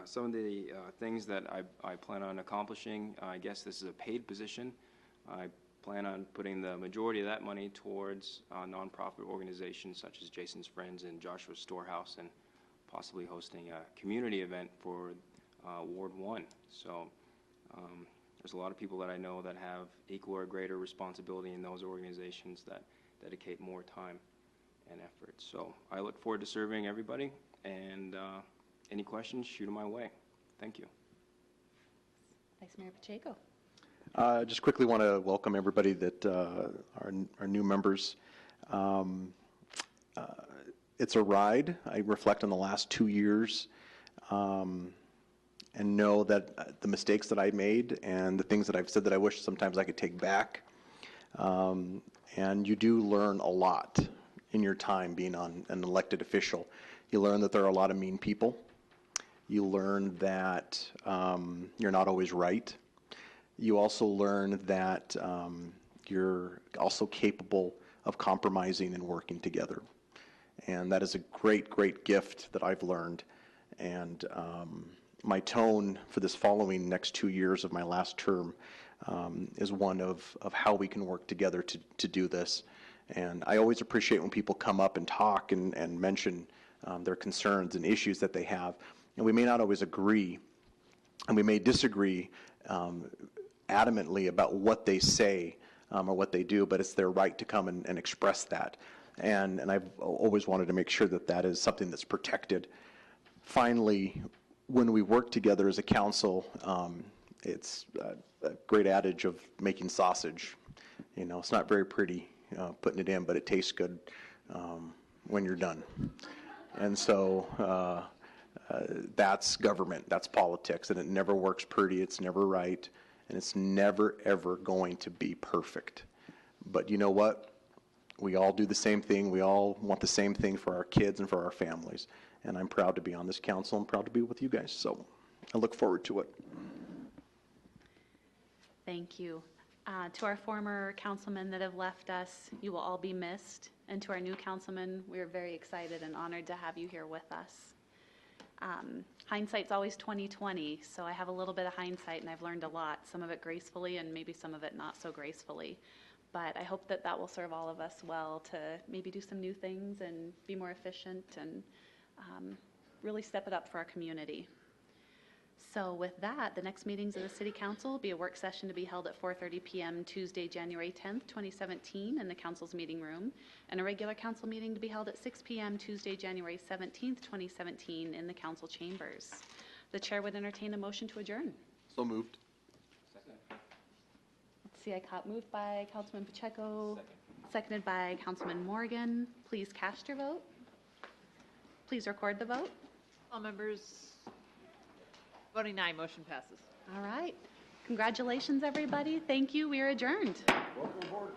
Some of the things that I plan on accomplishing, I guess this is a paid position. I plan on putting the majority of that money towards nonprofit organizations such as Jason's Friends and Joshua's Storehouse, and possibly hosting a community event for Ward 1. So there's a lot of people that I know that have equal or greater responsibility in those organizations that dedicate more time and effort. So I look forward to serving everybody, and any questions, shoot them my way. Thank you. Vice Mayor Pacheco. Just quickly want to welcome everybody that are new members. It's a ride. I reflect on the last 2 years and know that the mistakes that I made and the things that I've said that I wish sometimes I could take back. And you do learn a lot in your time being on an elected official. You learn that there are a lot of mean people. You learn that you're not always right. You also learn that you're also capable of compromising and working together. And that is a great, great gift that I've learned. And my tone for this following next 2 years of my last term is one of how we can work together to do this. And I always appreciate when people come up and talk and mention their concerns and issues that they have. And we may not always agree, and we may disagree adamantly about what they say or what they do, but it's their right to come and express that. And I've always wanted to make sure that that is something that's protected. Finally, when we work together as a council, it's a great adage of making sausage. You know, it's not very pretty putting it in, but it tastes good when you're done. And so that's government, that's politics, and it never works pretty, it's never right, and it's never, ever going to be perfect. But you know what? We all do the same thing. We all want the same thing for our kids and for our families. And I'm proud to be on this council. I'm proud to be with you guys. So I look forward to it. Thank you. To our former councilmen that have left us, you will all be missed. And to our new councilmen, we are very excited and honored to have you here with us. Hindsight's always 20/20, so I have a little bit of hindsight and I've learned a lot, some of it gracefully and maybe some of it not so gracefully. But I hope that that will serve all of us well to maybe do some new things and be more efficient and really step it up for our community. So with that, the next meetings of the City Council will be a work session to be held at 4:30 p.m. Tuesday, January 10th, 2017 in the Council's meeting room, and a regular Council meeting to be held at 6 p.m. Tuesday, January 17th, 2017 in the Council chambers. The Chair would entertain a motion to adjourn. So moved. Let's see, I caught moved by Councilman Pacheco, seconded by Councilman Morgan. Please cast your vote. Please record the vote. All members voting aye, motion passes. All right. Congratulations, everybody. Thank you. We are adjourned. Welcome aboard,